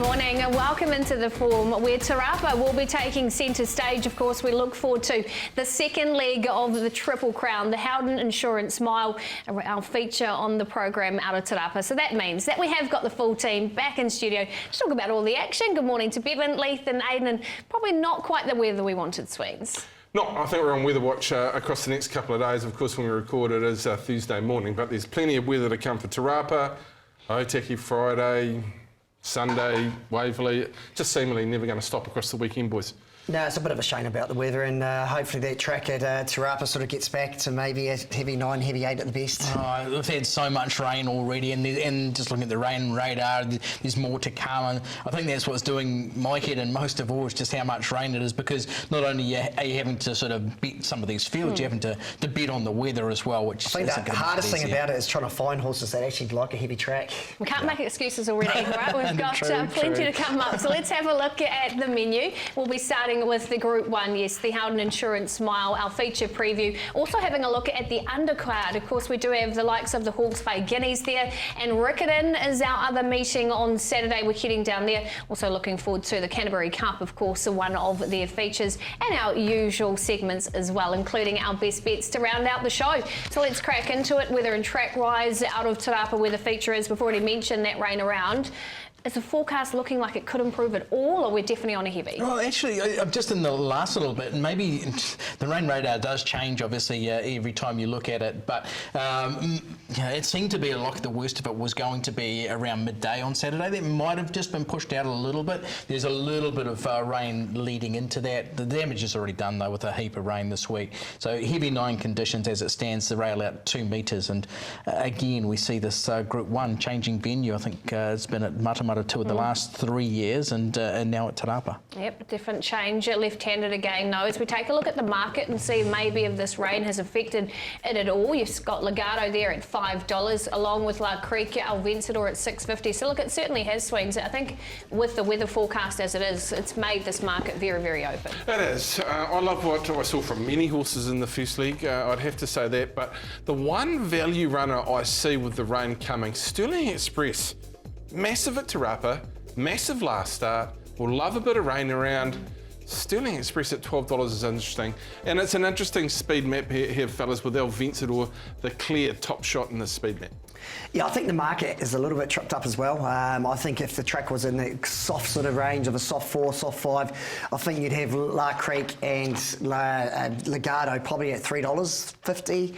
morning and welcome into the form where Te Rapa will be taking centre stage. Of course, we look forward to the second leg of the Triple Crown, the Howden Insurance Mile, our feature on the program out of Te Rapa. So that means that we have got the full team back in studio to talk about all the action. Good morning to Bevan, Leith and Aidan, and probably not quite the weather we wanted, Sweens. No, I think we're on weather watch across the next couple of days. Of course, when we record it is Thursday morning, but there's plenty of weather to come for Te Rapa, Waitak Friday, Sunday, Waverley, just seemingly never going to stop across the weekend, boys. No, it's a bit of a shame about the weather, and hopefully that track at Te Rapa sort of gets back to maybe a heavy 9, heavy 8 at the best. Oh, we've had so much rain already, and just looking at the rain radar, there's more to come. And I think that's what's doing my head in most of all is just how much rain it is, because not only are you having to sort of bet some of these fields, you're having to bet on the weather as well, which I think the hardest thing about it is trying to find horses that actually like a heavy track. We can't make excuses already, right? We've got plenty to come up. So let's have a look at the menu. We'll be starting with the Group 1, yes, the Howden Insurance Mile, our feature preview. Also having a look at the undercard. Of course, we do have the likes of the Hawke's Bay Guineas there, and Riccarton is our other meeting on Saturday. We're heading down there. Also looking forward to the Canterbury Cup, of course, one of their features, and our usual segments as well, including our best bets to round out the show. So let's crack into it. Weather and track wise out of Te Rapa, where the feature is. We've already mentioned that rain around. Is the forecast looking like it could improve at all, or we're definitely on a heavy? Well, actually, just in the last little bit, and maybe the rain radar does change, obviously, every time you look at it, but it seemed to be like the worst of it was going to be around midday on Saturday. That might have just been pushed out a little bit. There's a little bit of rain leading into that. The damage is already done, though, with a heap of rain this week. So heavy 9 conditions as it stands, the rail out 2 metres, and again, we see this Group 1 changing venue. I think it's been at Matamata 2 of the last 3 years, and now at Te Rapa. Yep, different change. Left-handed again, though. As we take a look at the market and see maybe if this rain has affected it at all. You've got Legato there at $5, along with La Creek, El Vencedor at $6.50. So look, it certainly has swings. I think with the weather forecast as it is, it's made this market very, very open. It is. I love what I saw from many horses in the first league. I'd have to say that. But the one value runner I see with the rain coming, Sterling Express. Massive at Te Rapa, massive last start. We'll love a bit of rain around. Sterling Express at $12 is interesting. And it's an interesting speed map here, fellas, with El Vencedor, the clear top shot in the speed map. Yeah, I think the market is a little bit tripped up as well. I think if the track was in the soft sort of range of a soft 4, soft 5, I think you'd have La Creek and Legato probably at $3.50.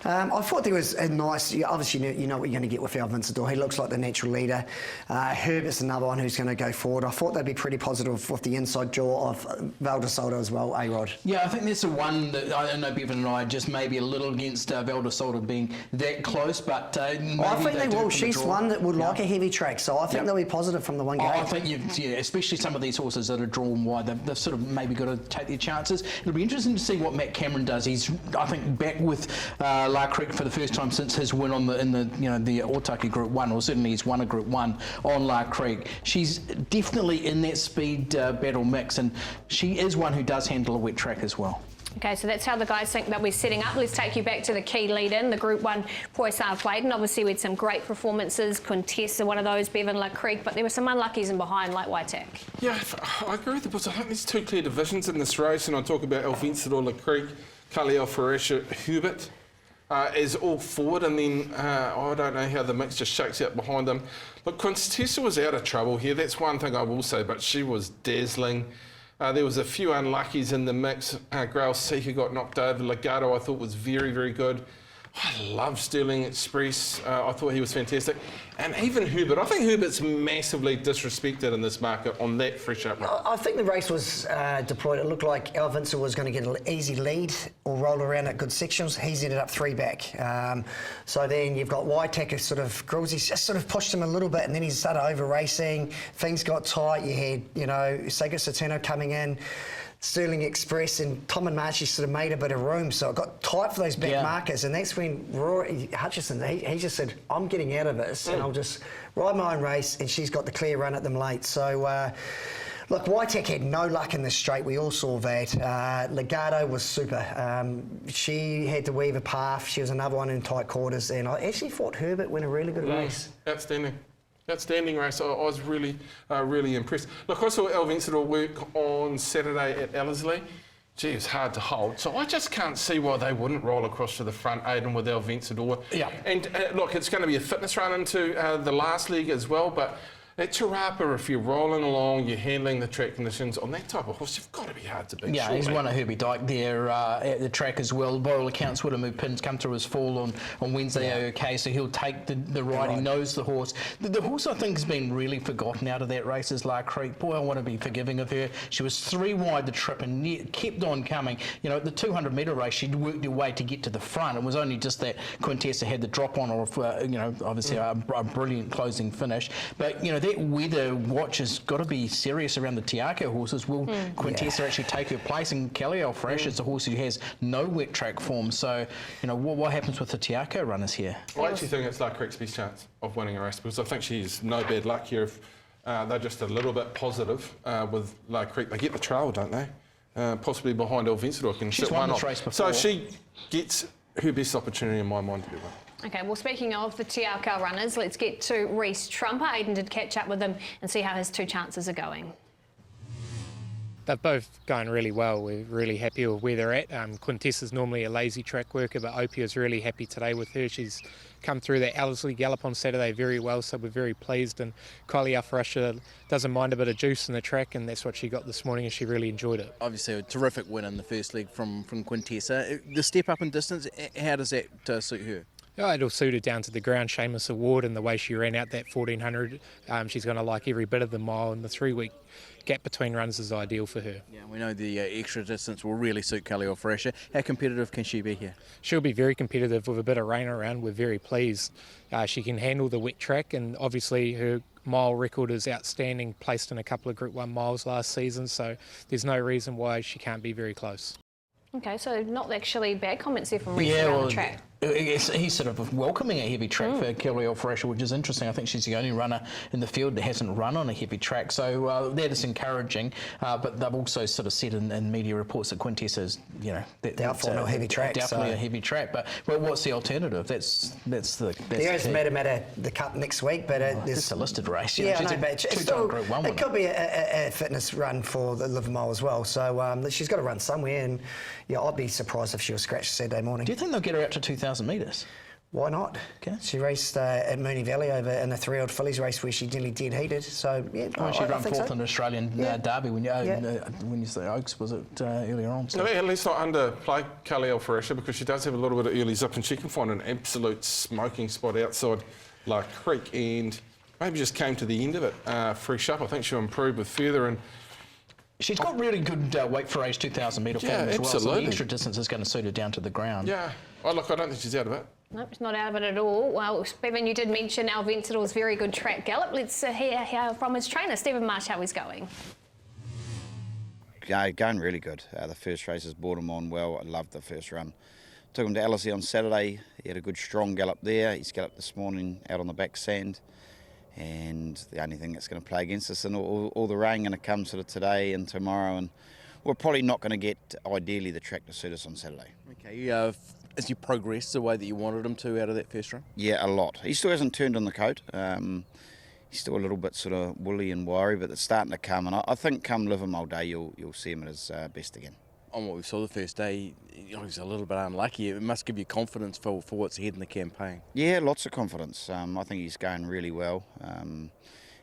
I thought there was a nice, obviously you know what you're going to get with El Vencedor. He looks like the natural leader. Herbert's another one who's going to go forward. I thought they'd be pretty positive with the inside jaw of Valdesoldo as well, A-Rod. Yeah, I think that's the one that I know Bevan and I just maybe a little against Valdesoldo being that close, but I think they will. She's one that would like a heavy track, so I think they'll be positive from the one gate. I think, especially some of these horses that are drawn wide, they've sort of maybe got to take their chances. It'll be interesting to see what Matt Cameron does. He's, I think, back with La Creek for the first time since his win on the Otaki Group 1, or certainly he's won a Group 1 on La Creek. She's definitely in that speed battle mix, and she is one who does handle a wet track as well. Okay, so that's how the guys think they'll be setting up. Let's take you back to the key lead-in, the Group 1 Poisson Clayton. Obviously, we had some great performances. Quintessa, one of those, Bevan, La Creek, but there were some unluckies in behind, like Waitak. Yeah, I agree with the boys. I think there's 2 clear divisions in this race, and I talk about El Vencedor, La Creek, Khalil Faresha, Hubert. Is all forward, and then I don't know how the mix just shakes out behind them. Look, Quintessa was out of trouble here. That's one thing I will say, but she was dazzling. There was a few unluckies in the mix. Grail Seeker got knocked over. Legato I thought was very, very good. I love Sterling Express. I thought he was fantastic. And even Hubert. I think Hubert's massively disrespected in this market on that fresh up run. I think the race was deployed. It looked like El Vencedor was going to get an easy lead or roll around at good sections. He's ended up 3 back. So then you've got Waitak who sort of grills. He's just sort of pushed him a little bit, and then he started over racing. Things got tight. You had, Sega Saturno coming in. Sterling Express and Tom and Marshy sort of made a bit of room, so it got tight for those back markers, and that's when Rory Hutchison, he just said, I'm getting out of this and I'll just ride my own race, and she's got the clear run at them late. So look, Waitak had no luck in this straight. We all saw that. Legato was super. She had to weave a path. She was another one in tight quarters, and I actually thought Herbert went a really good race. Outstanding. Outstanding race. I was really, really impressed. Look, I saw El Vencedor work on Saturday at Ellerslie. Gee, it's hard to hold. So I just can't see why they wouldn't roll across to the front, Aidan, with El Vencedor. Yeah. And look, it's going to be a fitness run into the last leg as well, but at Tarapa, if you're rolling along, you're handling the track conditions, on that type of horse, you've got to be hard to beat. Yeah, surely. he's won a Herbie Dyke there at the track as well. By all accounts, would have moved pins, come through his fall on Wednesday, okay, so he'll take the ride. He knows the horse. The horse, I think, has been really forgotten out of that race is La Creek. Boy, I want to be forgiving of her. She was 3 wide the trip and kept on coming. You know, at the 200-metre race, she'd worked her way to get to the front. It was only just that Quintessa had the drop on, or you know, obviously a brilliant closing finish. But, you know, that weather watch has got to be serious around the Tiako horses. Will Quintessa actually take her place? And Kelly Alfresh is a horse who has no wet track form. So, you know, what happens with the Tiako runners here? I actually think it's La Creek's best chance of winning a race, because I think she's no bad luck here if they're just a little bit positive with La Creek. They get the trail, don't they? Possibly behind El Vencedor can She's sit won one this off. race before. So she gets her best opportunity in my mind to be one. Okay, well, speaking of the TRK runners, let's get to Reece Trumper. Aidan did catch up with him and see how his 2 chances are going. They're both going really well. We're really happy with where they're at. Quintessa's normally a lazy track worker, but Opia's really happy today with her. She's come through that Ellerslie Gallop on Saturday very well, so we're very pleased. And Kylie Alfarasha doesn't mind a bit of juice in the track, and that's what she got this morning, and she really enjoyed it. Obviously a terrific win in the first leg from Quintessa. The step up in distance, how does that suit her? Oh, it'll suit her down to the ground. Seamus Award and the way she ran out that 1400, she's going to like every bit of the mile, and the 3-week gap between runs is ideal for her. Yeah, we know the extra distance will really suit Kylie Alfarasha. How competitive can she be here? She'll be very competitive with a bit of rain around. We're very pleased. She can handle the wet track, and obviously her mile record is outstanding, placed in a couple of Group 1 miles last season, so there's no reason why she can't be very close. Okay, so not actually bad comments there from Reece around the track. He's sort of welcoming a heavy track for Kelly Alfarasha, which is interesting. I think she's the only runner in the field that hasn't run on a heavy track, so that is encouraging. But they've also sort of said in media reports that Quintessa's, you know, Doubtful no heavy track. Definitely so. a heavy track. But what's the alternative? That's the. There is Matamata the Cup next week, but it's a listed race. Yeah, she's I know, but a two-time Group 1 winner. it could be a fitness run for the Livermore as well. So she's got to run somewhere, and yeah, I'd be surprised if she was scratched Saturday morning. Do you think they'll get her out to 2,000 metres? Why not? Okay. She raced at Moonee Valley over in a 3-year-old fillies race where she nearly dead heated. So yeah, She I ran think fourth so. in the Australian Derby when you say Oaks, was it earlier on? So. No, let's not underplay Kylie Alfarasha, because she does have a little bit of early zip, and she can find an absolute smoking spot outside La Creek, and maybe just came to the end of it fresh up. I think she'll improve with further. And She's got really good weight for age 2,000 metre form as well, so the extra distance is going to suit her down to the ground. yeah, I don't think she's out of it. Nope, she's not out of it at all. Well, Bevan, you did mention El Vencedor's very good track gallop. Let's hear from his trainer, Stephen Marsh, how he's going. Going really good. The first race has brought him on well. I loved the first run. Took him to Ellerslie on Saturday. He had a good strong gallop there. He's galloped this morning out on the back sand. And the only thing that's going to play against us, and all the rain going to come sort of today and tomorrow, and we're probably not going to get, ideally, the track to suit us on Saturday. Okay, has he progressed the way that you wanted him to out of that first run? Yeah, a lot. He still hasn't turned on the coat. He's still a little bit sort of woolly and wiry, but it's starting to come, and I think come Livermore Day you'll see him at his best again. On what we saw the first day, he's a little bit unlucky. It must give you confidence for what's ahead in the campaign. Yeah, lots of confidence. I think he's going really well.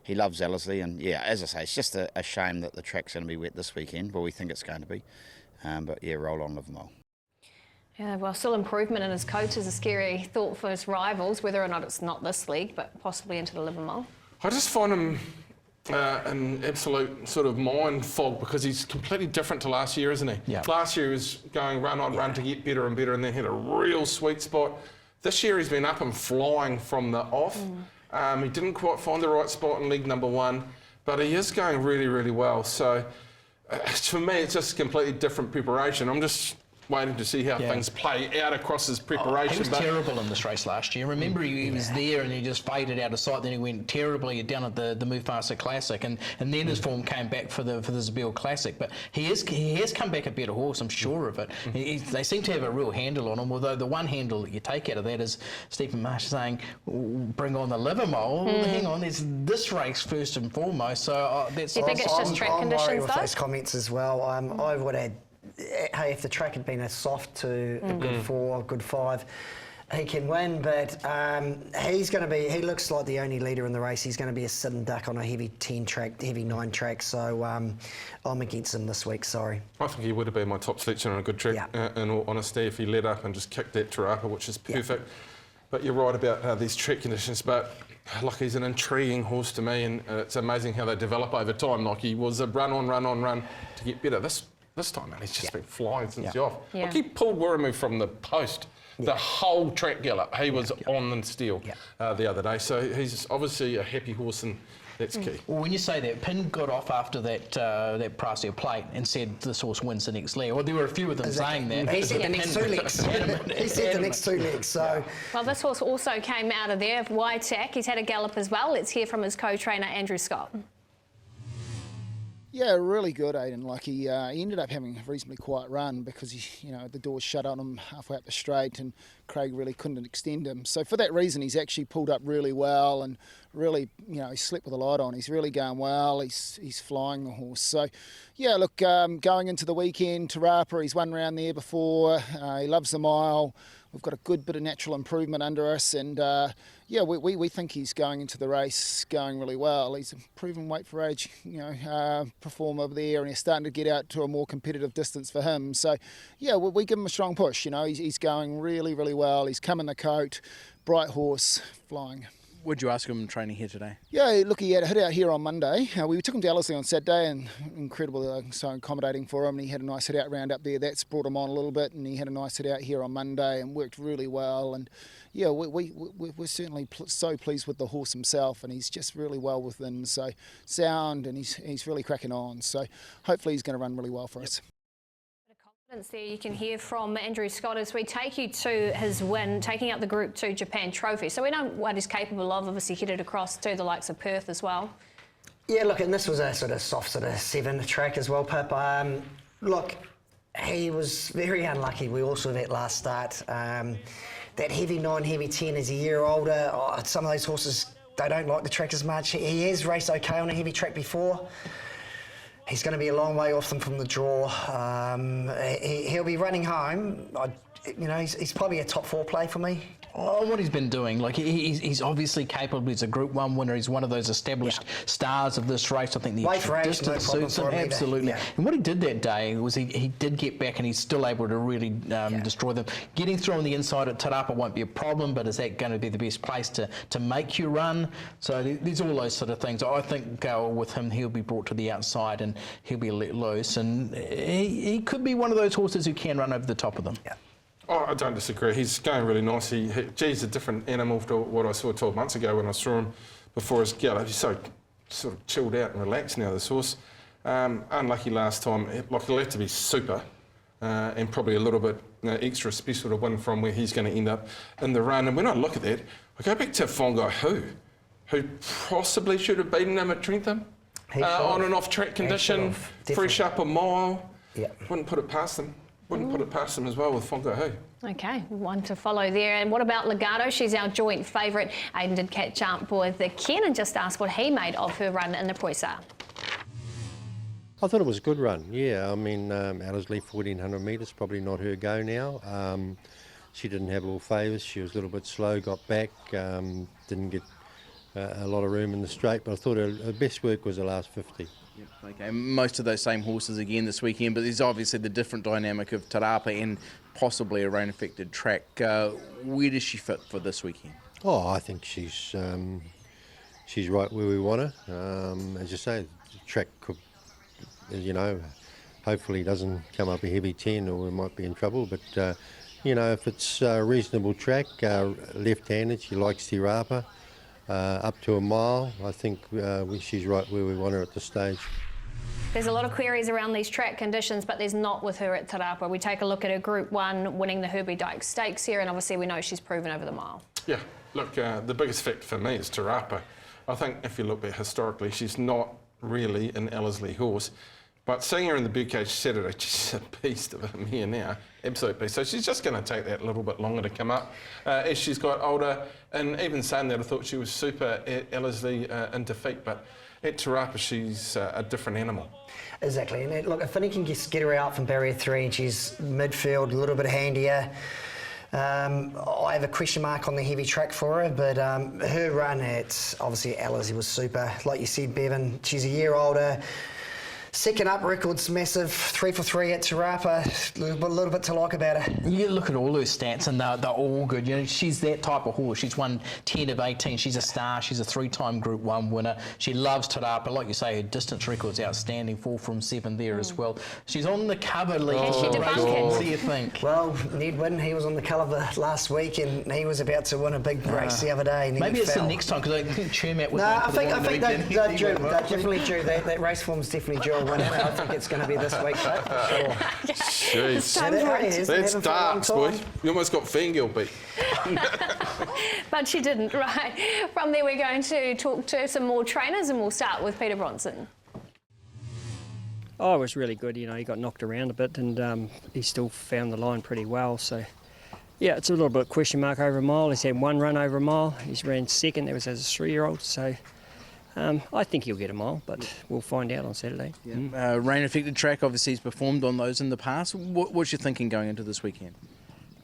He loves Ellerslie, and yeah, as I say, it's just a shame that the track's going to be wet this weekend, but we think it's going to be. But yeah, roll on Livermore. Yeah, well, still improvement in his coach is a scary thought for his rivals, whether or not it's not this league, but possibly into the Livermore. I just find him an absolute sort of mind fog, because he's completely different to last year, isn't he? Yeah. Last year he was going run on run to get better and better, and then had a real sweet spot. This year he's been up and flying from the off. He didn't quite find the right spot in league number 1, but he is going really, really well. So for me, it's just completely different preparation. I'm just waiting to see how things play out across his preparation. He was terrible in this race last year. Remember, he was there and he just faded out of sight. Then he went terribly down at the Mufasa Classic, and then his form came back for the Zabel Classic. But he has come back a better horse, I'm sure of it. They seem to have a real handle on him, although the one handle that you take out of that is Stephen Marsh saying, bring on the Livermore. Hang on, there's this race first and foremost. So that's... Do you think it's just track conditions, I'm worried with though? those comments as well. I would add, hey, if the track had been a soft to a good 4, good 5, he can win, but he looks like the only leader in the race. He's going to be a sit and duck on a heavy 10 track, heavy 9 track, so I'm against him this week, sorry. I think he would have been my top selection on a good track, in all honesty, if he led up and just kicked that Tarapa, which is perfect. But you're right about these track conditions, but like, he's an intriguing horse to me, and it's amazing how they develop over time. Like, he was a run to get better. This time, man, he's just been flying since the off. Like, he pulled Wiremu from the post. The whole track gallop, he was on the steel the other day. So he's obviously a happy horse, and that's key. Well, when you say that, Pin got off after that Prasia plate and said this horse wins the next leg. Well, there were a few of them saying that. He said the next 2 legs. He said the next 2 legs. So. Well, this horse also came out of there, Waitak. He's had a gallop as well. Let's hear from his co-trainer, Andrew Scott. Yeah, really good, Aidan. Like, he ended up having a reasonably quiet run because the doors shut on him halfway up the straight, and Craig really couldn't extend him. So for that reason, he's actually pulled up really well, and really, he slept with a light on. He's really going well. He's flying the horse. So yeah, look, going into the weekend, Tarapa, he's won round there before. He loves the mile. We've got a good bit of natural improvement under us, and we think he's going into the race going really well. He's a proven weight for age, performer there, and he's starting to get out to a more competitive distance for him. So yeah, we give him a strong push. He's going really, really well. He's come in the coat, bright horse, flying. Would you ask him training here today? Yeah, look, he had a hit out here on Monday. We took him to Ellerslie on Saturday, and incredible, so accommodating for him. And he had a nice hit out round up there. That's brought him on a little bit, and he had a nice hit out here on Monday and worked really well. And yeah, we're certainly so pleased with the horse himself, and he's just really well within sound, and he's really cracking on. So hopefully he's going to run really well for us. There you can hear from Andrew Scott as we take you to his win, taking out the Group 2 Japan Trophy. So we know what he's capable of, obviously headed across to the likes of Perth as well. Yeah, look, and this was a sort of soft 7 track as well, Pip. Look, he was very unlucky. We all saw that last start. That heavy 9, heavy 10 is a year older. Some of those horses, they don't like the track as much. He has raced okay on a heavy track before. He's going to be a long way off them from the draw. He'll be running home. He's probably a top 4 play for me. Oh, what he's been doing, like he's obviously capable. He's a Group 1 winner. He's one of those established stars of this race. I think the distance suits him absolutely. Yeah. And what he did that day was he did get back, and he's still able to really destroy them. Getting through on the inside at Tarapa won't be a problem, but is that going to be the best place to make you run? So there's all those sort of things. I think with him, he'll be brought to the outside and he'll be let loose, and he could be one of those horses who can run over the top of them. Yeah. Oh, I don't disagree. He's going really nice. He's a different animal to what I saw 12 months ago when I saw him before his gallop. He's so sort of chilled out and relaxed now, this horse. Unlucky last time. Like, he'll have to be super and probably a little bit extra special to win from where he's going to end up in the run. And when I look at that, I go back to Fongai who possibly should have beaten him at Trentham on an off-track condition, fresh up a mile. Yeah. Wouldn't put it past them. Wouldn't put it past them as well with Fongai Hu. Okay, one to follow there. And what about Legato? She's our joint favourite. Aidan did catch up with Ken and just asked what he made of her run in the Quintessa. I thought it was a good run, yeah. I mean, Ellerslie 1400 metres, probably not her go now. She didn't have all favours. She was a little bit slow, got back, didn't get a lot of room in the straight, but I thought her best work was the last 50. Yep, okay, most of those same horses again this weekend, but there's obviously the different dynamic of Tarapa and possibly a rain-affected track. Where does she fit for this weekend? Oh, I think she's right where we want her. As you say, the track could, hopefully doesn't come up a heavy 10 or we might be in trouble, but if it's a reasonable track, left-handed, she likes Tarapa. Up to a mile, I think she's right where we want her at this stage. There's a lot of queries around these track conditions, but there's not with her at Te Rapa. We take a look at her Group 1, winning the Howden Stakes here, and obviously we know she's proven over the mile. Yeah, look, the biggest factor for me is Te Rapa. I think if you look back historically, she's not really an Ellerslie horse. But seeing her in the Birdcage Saturday, she's a beast of a mare now, absolute beast. So she's just going to take that a little bit longer to come up as she's got older. And even saying that, I thought she was super at Ellerslie in defeat, but at Te Rapa, she's a different animal. Exactly. And look, if Finney can get her out from barrier 3 and she's midfield, a little bit handier. I have a question mark on the heavy track for her, but her run at obviously Ellerslie was super. Like you said, Bevan, she's a year older. Second up record's massive, 3 for 3 at Te Rapa. A little bit to like about her. You look at all her stats and they're all good. You know, she's that type of horse. She's won 10 of 18. She's a star. She's a 3-time Group 1 winner. She loves Te Rapa. Like you say, her distance record's outstanding, 4 from 7 there as well. She's on the cover, Lee. What do you think? Well, Ned Wynn, he was on the cover last week and he was about to win a big race the other day. And maybe it's the next time, because I think Chermat was. No, I think they're due. They're definitely due. That race form's definitely due. I think it's going to be this week, though. Sure. Jeez. That's dark, boy. You almost got fangirl beat. But she didn't, right. From there, we're going to talk to some more trainers, and we'll start with Peter Bronson. Oh, it was really good. You know, he got knocked around a bit, and he still found the line pretty well. So, yeah, it's a little bit question mark over a mile. He's had one run over a mile. He's ran second. That was as a 3-year-old. So. I think he'll get a mile, but we'll find out on Saturday. Yeah. Rain-affected track, obviously he's performed on those in the past. What's your thinking going into this weekend?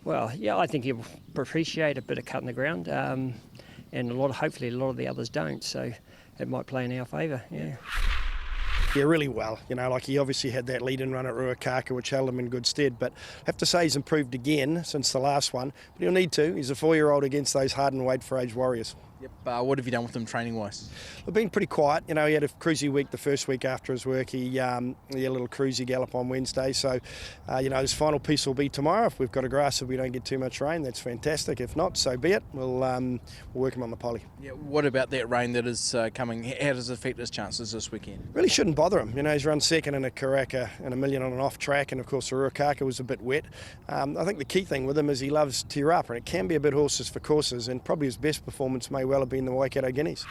Well, yeah, I think he'll appreciate a bit of cut in the ground, and hopefully a lot of the others don't, so it might play in our favour, yeah. Yeah, really well. You know, like he obviously had that lead-in run at Ruakaka, which held him in good stead. But I have to say he's improved again since the last one. But he'll need to. He's a 4-year-old against those hardened weight-for-age warriors. Yep. What have you done with him training-wise? We've been pretty quiet. You know, he had a cruisy week the first week after his work. He had a little cruisy gallop on Wednesday. So, you know, his final piece will be tomorrow. If we've got a grass, if we don't get too much rain, that's fantastic. If not, so be it. We'll work him on the poly. Yeah. What about that rain that is coming? How does it affect his chances this weekend? Really shouldn't bother him. You know, he's run second in a Karaka and $1 million on an off track, and of course the Ruakaka was a bit wet. I think the key thing with him is he loves Te Rapa, and it can be a bit horses for courses, and probably his best performance may well have been the Waikato Guineas.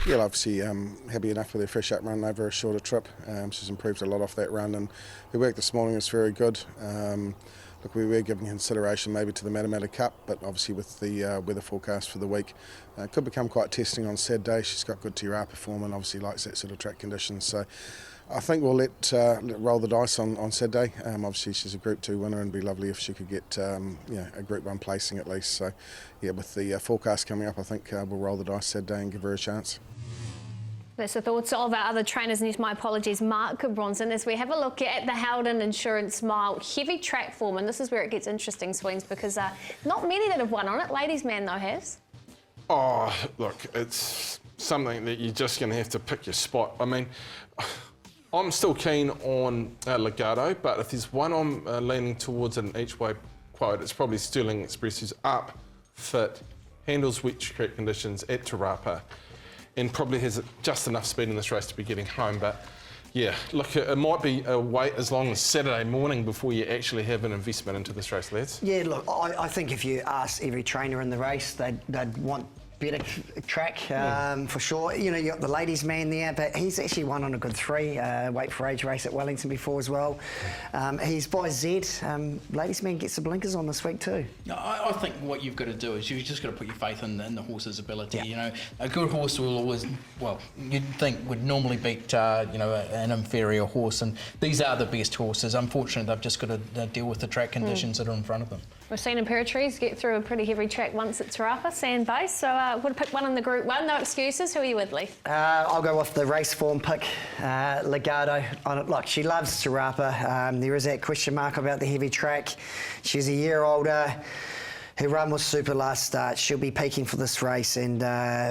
Yeah, obviously happy enough with her fresh up run over a shorter trip. She's improved a lot off that run, and her work this morning was very good. Look, we were giving consideration maybe to the Manikato Cup, but obviously with the weather forecast for the week, it could become quite testing on Saturday. She's got good Te Rapa form and obviously likes that sort of track conditions. So I think we'll let roll the dice on Saturday. Obviously she's a Group 2 winner, and it'd be lovely if she could get a Group 1 placing at least. So yeah, with the forecast coming up, I think we'll roll the dice Saturday and give her a chance. That's the thoughts of our other trainers, and my apologies, Mark Bronson, as we have a look at the Howden Insurance Mile heavy track form, and this is where it gets interesting, Swings, because not many that have won on it. Ladies' Man, though, has. Oh, look, it's something that you're just going to have to pick your spot. I mean, I'm still keen on Legato, but if there's one I'm leaning towards an each-way quote, it's probably Sterling Express, who's up, fit, handles wet track conditions at Te Rapa, and probably has just enough speed in this race to be getting home. But yeah, look, it might be a wait as long as Saturday morning before you actually have an investment into this race, lads. Yeah, look, I think if you ask every trainer in the race, they'd want better track for sure. You know, you got the Ladies' Man there, but he's actually won on a good 3 weight for age race at Wellington before as well. He's by Z. Ladies' Man gets the blinkers on this week too. I think what you've got to do is you've just got to put your faith in the horse's ability. Yeah. You know, a good horse will always, well, you'd think would normally beat an inferior horse, and these are the best horses. Unfortunately, they've just got to deal with the track conditions that are in front of them. We've seen Imperatrice get through a pretty heavy track once at Te Rapa, sand base, so would have picked one in the Group 1, no excuses. Who are you with, Lee? I'll go with the race form pick, Legato. Look, she loves Te Rapa. There is that question mark about the heavy track. She's a year older. Her run was super last start. She'll be peaking for this race, and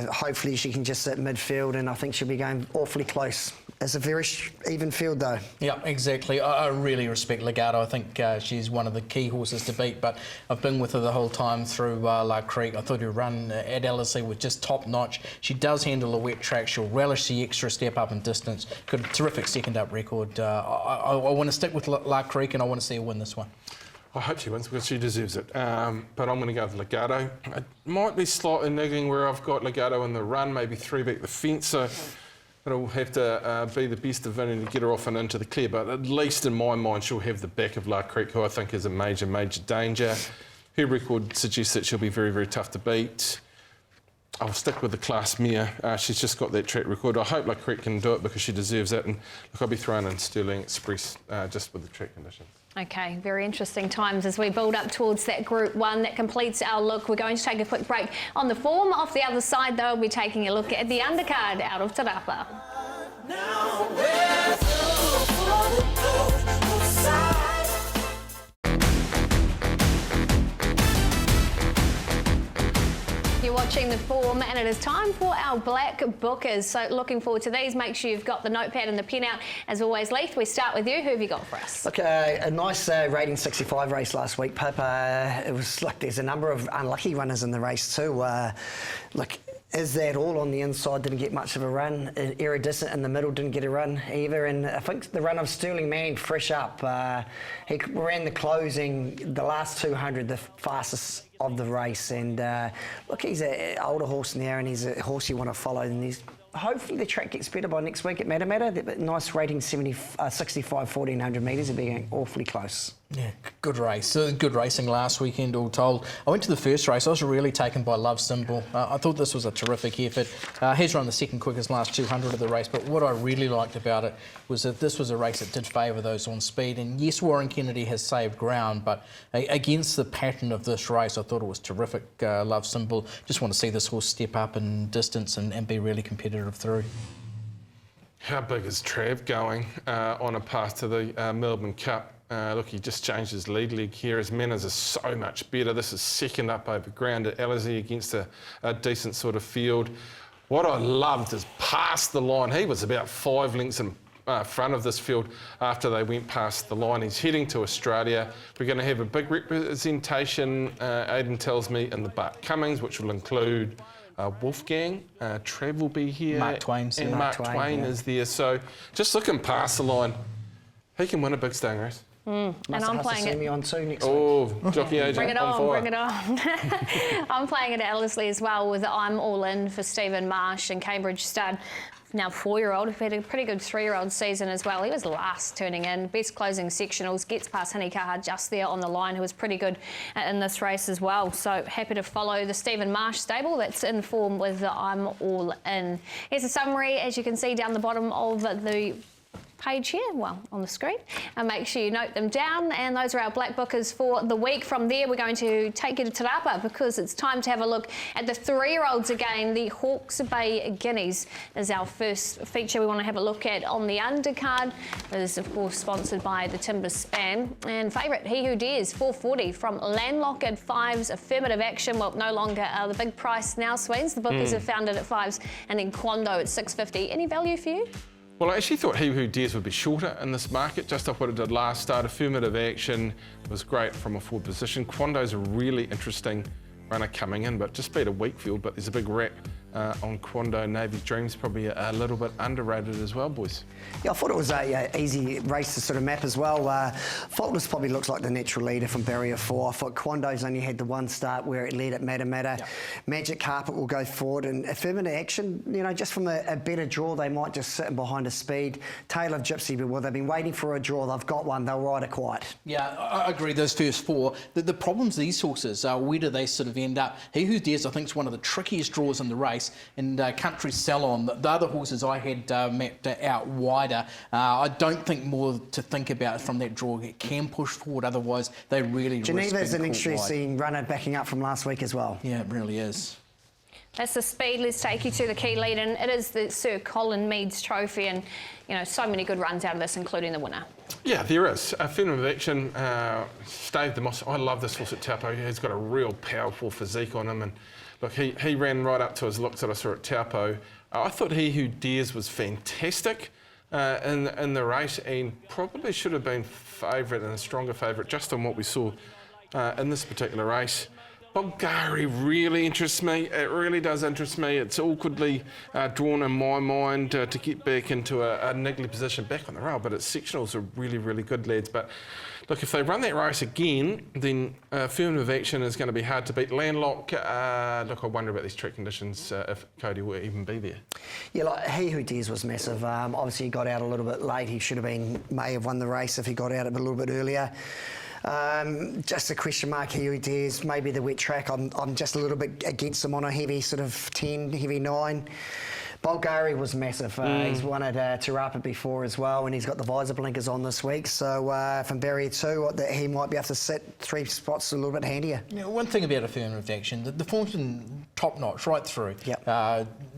hopefully she can just sit midfield, and I think she'll be going awfully close It's a very even field, though. Yeah, exactly. I really respect Legato. I think she's one of the key horses to beat, but I've been with her the whole time through La Creek. I thought her run at Ellerslie was just top-notch. She does handle a wet track. She'll relish the extra step up in distance. Got a terrific second-up record. I want to stick with La Creek, and I want to see her win this one. I hope she wins because she deserves it. But I'm going to go with Legato. It might be slightly niggling where I've got Legato in the run, maybe 3 back the fence. So it'll have to be the best of Vinny to get her off and into the clear. But at least in my mind, she'll have the back of La Creek, who I think is a major, major danger. Her record suggests that she'll be very, very tough to beat. I'll stick with the class mare. She's just got that track record. I hope La Creek can do it because she deserves it. And look, I'll be throwing in Sterling Express just with the track conditions. Okay, very interesting times as we build up towards that Group 1 that completes our look. We're going to take a quick break on the form. Off the other side, though, we'll be taking a look at the undercard out of Te Rapa. Now we're through for the side. You're watching the form and it is time for our black bookers. So looking forward to these. Make sure you've got the notepad and the pen out. As always, Leith, we start with you. Who have you got for us? Look, a nice rating 65 race last week, Pip. It was like there's a number of unlucky runners in the race too. Look, Is That All on the inside didn't get much of a run. Iridescent in the middle didn't get a run either. And I think the run of Sterling Man, fresh up, he ran the closing, the last 200, the fastest of the race. And look, he's an older horse now, and he's a horse you want to follow. And he's hopefully the track gets better by next week at Manikato. Nice rating, 65, 1400 metres. It'll be going awfully close. Yeah, good race. Good racing last weekend, all told. I went to the first race. I was really taken by Love Symbol. I thought this was a terrific effort. He's run the second quickest last 200 of the race, but what I really liked about it was that this was a race that did favour those on speed. And yes, Warren Kennedy has saved ground, but against the pattern of this race, I thought it was terrific. Love Symbol. Just want to see this horse step up in distance and be really competitive through. How big is Trav going on a path to the Melbourne Cup? Look, he just changed his lead leg here. His manners are so much better. This is second up over ground at Ellerslie against a decent sort of field. What I loved is past the line. He was about 5 lengths in front of this field after they went past the line. He's heading to Australia. We're going to have a big representation, Aidan tells me, in the Bart Cummings, which will include Wolfgang. Trav will be here. Mark Twain's and there. Mark Twain is there. So just looking past the line, he can win a big staying race. And I'm playing it. Me on too next week. Oh, jockey agent Bring it on, fire. bring it on. I'm playing it at Ellerslie as well with I'm All In for Stephen Marsh and Cambridge stud. Now 4-year-old, who had a pretty good 3-year-old season as well. He was last turning in. Best closing sectionals, gets past Manikato just there on the line, who was pretty good in this race as well. So happy to follow the Stephen Marsh stable that's in form with the I'm All In. Here's a summary, as you can see down the bottom of the page here, well, on the screen, and make sure you note them down. And those are our black bookers for the week. From there, we're going to take you to Te Rapa because it's time to have a look at the 3-year-olds again. The Hawke's Bay Guineas is our first feature we want to have a look at on the undercard. It is, of course, sponsored by the Timber Span. And favourite, He Who Dares, 440 from Landlock at 5s, Affirmative Action, well, no longer the big price now, Sweens. The bookers have found it at 5s, and then Quando at 650. Any value for you? Well, I actually thought He Who Dares would be shorter in this market, just off what it did last start. Affirmative Action was great from a forward position. Quando's a really interesting runner coming in, but just beat a weak field, but there's a big wrap on Quando. Navy's Dream's probably a little bit underrated as well, boys. Yeah, I thought it was a easy race to sort of map as well. Faultless probably looks like the natural leader from barrier 4. I thought Quando's only had the one start where it led at Matamata. Yep. Magic Carpet will go forward, and Affirmative Action, you know, just from a better draw, they might just sit in behind a speed. Tale of Gypsy, well, they've been waiting for a draw. They've got one. They'll ride it quiet. Yeah, I agree. Those first 4. The problems these horses are, where do they sort of end up? He Who Dares, I think, is one of the trickiest draws in the race. And Country Salon, the other horses I had mapped out wider. I don't think more to think about from that draw. It can push forward, otherwise they really risk Geneva's being an caught interesting runner backing up from last week as well. Yeah, it really is. That's the speed. Let's take you to the key lead, and it is the Sir Colin Meads Trophy, and you know, so many good runs out of this, including the winner. Yeah, there is. Affirmative Action, Stave the Moss. I love this horse at Taupo. He's got a real powerful physique on him, and look, he ran right up to his looks that I saw at Taupo. I thought He Who Dares was fantastic. in the race, and probably should have been favourite and a stronger favourite just on what we saw in this particular race. Bulgari really interests me. It really does interest me. It's awkwardly drawn in my mind to get back into a niggly position back on the rail, but its sectionals are really, really good, lads. But look, if they run that race again, then affirmative action is going to be hard to beat. Landlock, look, I wonder about these track conditions, if Cody will even be there. Yeah, like He Who Dares was massive. Obviously, he got out a little bit late. He may have won the race if he got out a little bit earlier. Just a question mark, He Who Dares, maybe the wet track. I'm just a little bit against him on a heavy sort of 10, heavy 9. Bulgari was massive. He's won at Te Rapa before as well, and he's got the visor blinkers on this week. So from barrier 2, he might be able to sit 3 spots a little bit handier. Yeah, one thing about affirmative action, the form's been top notch right through. Yep.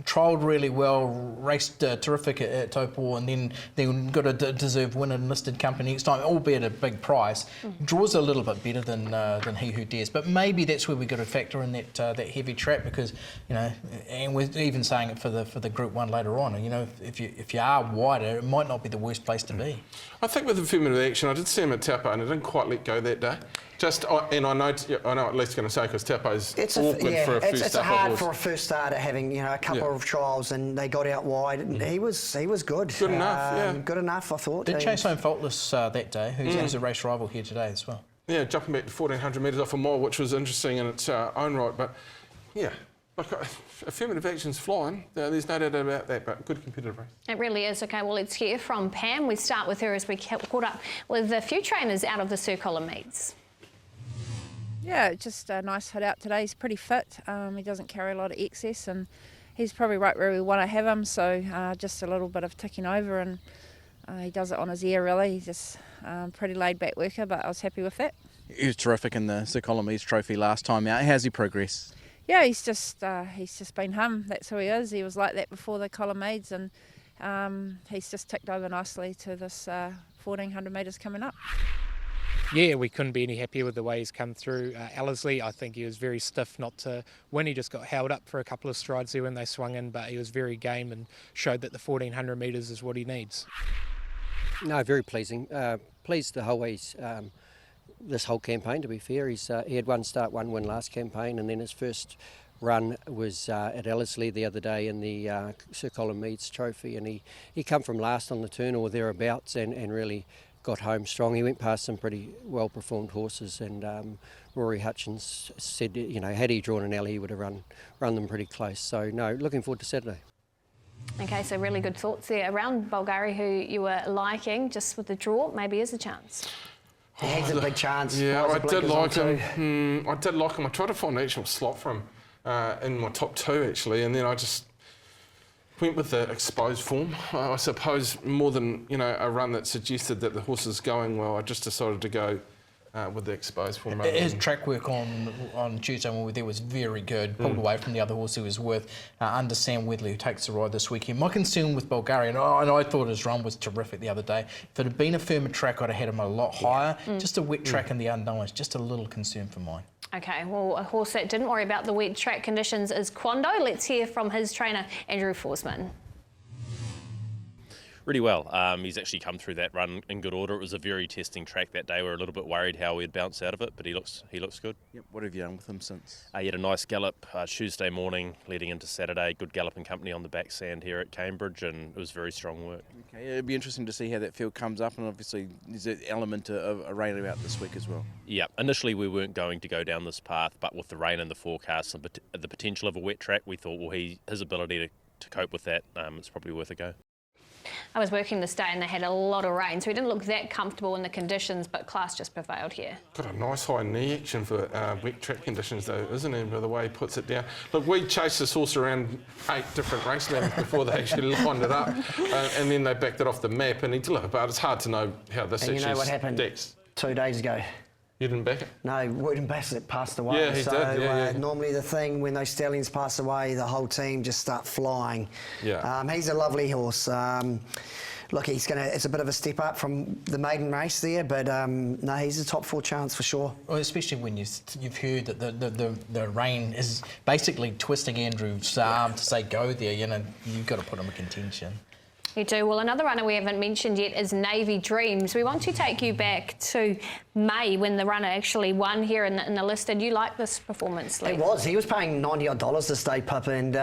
Trialled really well, raced terrific at Taupo, and then got a deserved win in listed company next time, albeit a big price. Draws a little bit better than He Who Dares, but maybe that's where we got to factor in that heavy trap, because and we're even saying it for the Group 1 later on. If you are wider, it might not be the worst place to be. I think with affirmative action, I did see him at Taupo, and I didn't quite let go that day. And I know at least going to say, because Taupo's awkward for a first it's hard for a first starter having a couple of trials, and they got out wide. And he was good. Good enough, yeah. Good enough, I thought. Did chase home Faultless that day, who's a race rival here today as well. Yeah, jumping back to 1,400 metres off a mile, which was interesting in its own right. But yeah, look, affirmative action's flying. There's no doubt about that, but good competitive race. It really is. Okay, well, let's hear from Pam. We start with her as we caught up with a few trainers out of the Circular meets. Yeah, just a nice hit out today. He's pretty fit. He doesn't carry a lot of excess, and he's probably right where we want to have him. So just a little bit of ticking over, and he does it on his ear, really. He's just pretty laid-back worker, but I was happy with that. He was terrific in the Sir Colin Trophy last time out. How's he progressed? Yeah, he's just been hum. That's who he is. He was like that before the Colonnades, and he's just ticked over nicely to this 1,400 metres coming up. Yeah, we couldn't be any happier with the way he's come through. Ellerslie, I think he was very stiff not to win. He just got held up for a couple of strides there when they swung in, but he was very game and showed that the 1,400 metres is what he needs. No, very pleasing. Pleased the whole way this whole campaign, to be fair. He had one start, one win last campaign, and then his first run was at Ellerslie the other day in the Sir Colin Meads Trophy, and he come from last on the turn or thereabouts and really got home strong. He went past some pretty well performed horses, and Rory Hutchins said, had he drawn an alley, he would have run them pretty close. So no, looking forward to Saturday. Okay, so really good thoughts there around Bulgari, who you were liking. Just with the draw, maybe is a chance. He has a big chance. Yeah, I did like him. I tried to find an actual slot for him in my top 2, actually, and then I just went with the exposed form. I suppose more than a run that suggested that the horse is going well, I just decided to go with the exposed form. His track work on Tuesday when we were there was very good. Pulled away from the other horse he was with, under Sam Wedley, who takes the ride this weekend. My concern with Bulgari, and I thought his run was terrific the other day. If it had been a firmer track, I'd have had him a lot higher. Just a wet track in the unknown is just a little concern for mine. Okay, well, a horse that didn't worry about the wet track conditions is Quando. Let's hear from his trainer, Andrew Forsman. Really well. He's actually come through that run in good order. It was a very testing track that day. We were a little bit worried how we'd bounce out of it, but he looks good. Yep. What have you done with him since? He had a nice gallop Tuesday morning leading into Saturday. Good galloping company on the back sand here at Cambridge, and it was very strong work. Okay, it'd be interesting to see how that field comes up, and obviously there's an element of a rain about this week as well. Yeah, initially we weren't going to go down this path, but with the rain and the forecast and the potential of a wet track, we thought, well, his ability to cope with that, it's probably worth a go. I was working this day and they had a lot of rain, so we didn't look that comfortable in the conditions, but class just prevailed here. Got a nice high knee action for wet track conditions though, isn't he, by the way he puts it down. Look, we chased this horse around 8 different race lanes before they actually lined it up, and then they backed it off the map, and he delivered, but it's hard to know how this and actually you know what happened stacks. 2 days ago? You didn't back it? No, Wooden Bassett passed away. Yeah, he did. Normally the thing, when those stallions pass away, the whole team just start flying. Yeah. He's a lovely horse. Look, it's a bit of a step up from the maiden race there, but no, he's a top 4 chance for sure. Well, especially when you've heard that the rain is basically twisting Andrew's arm to say go there, you've got to put him in contention. You do. Well, another runner we haven't mentioned yet is Navy Dreams. We want to take you back to May when the runner actually won here in the listed. You like this performance, Lee? It was. He was paying $90 odd this day, Pip, and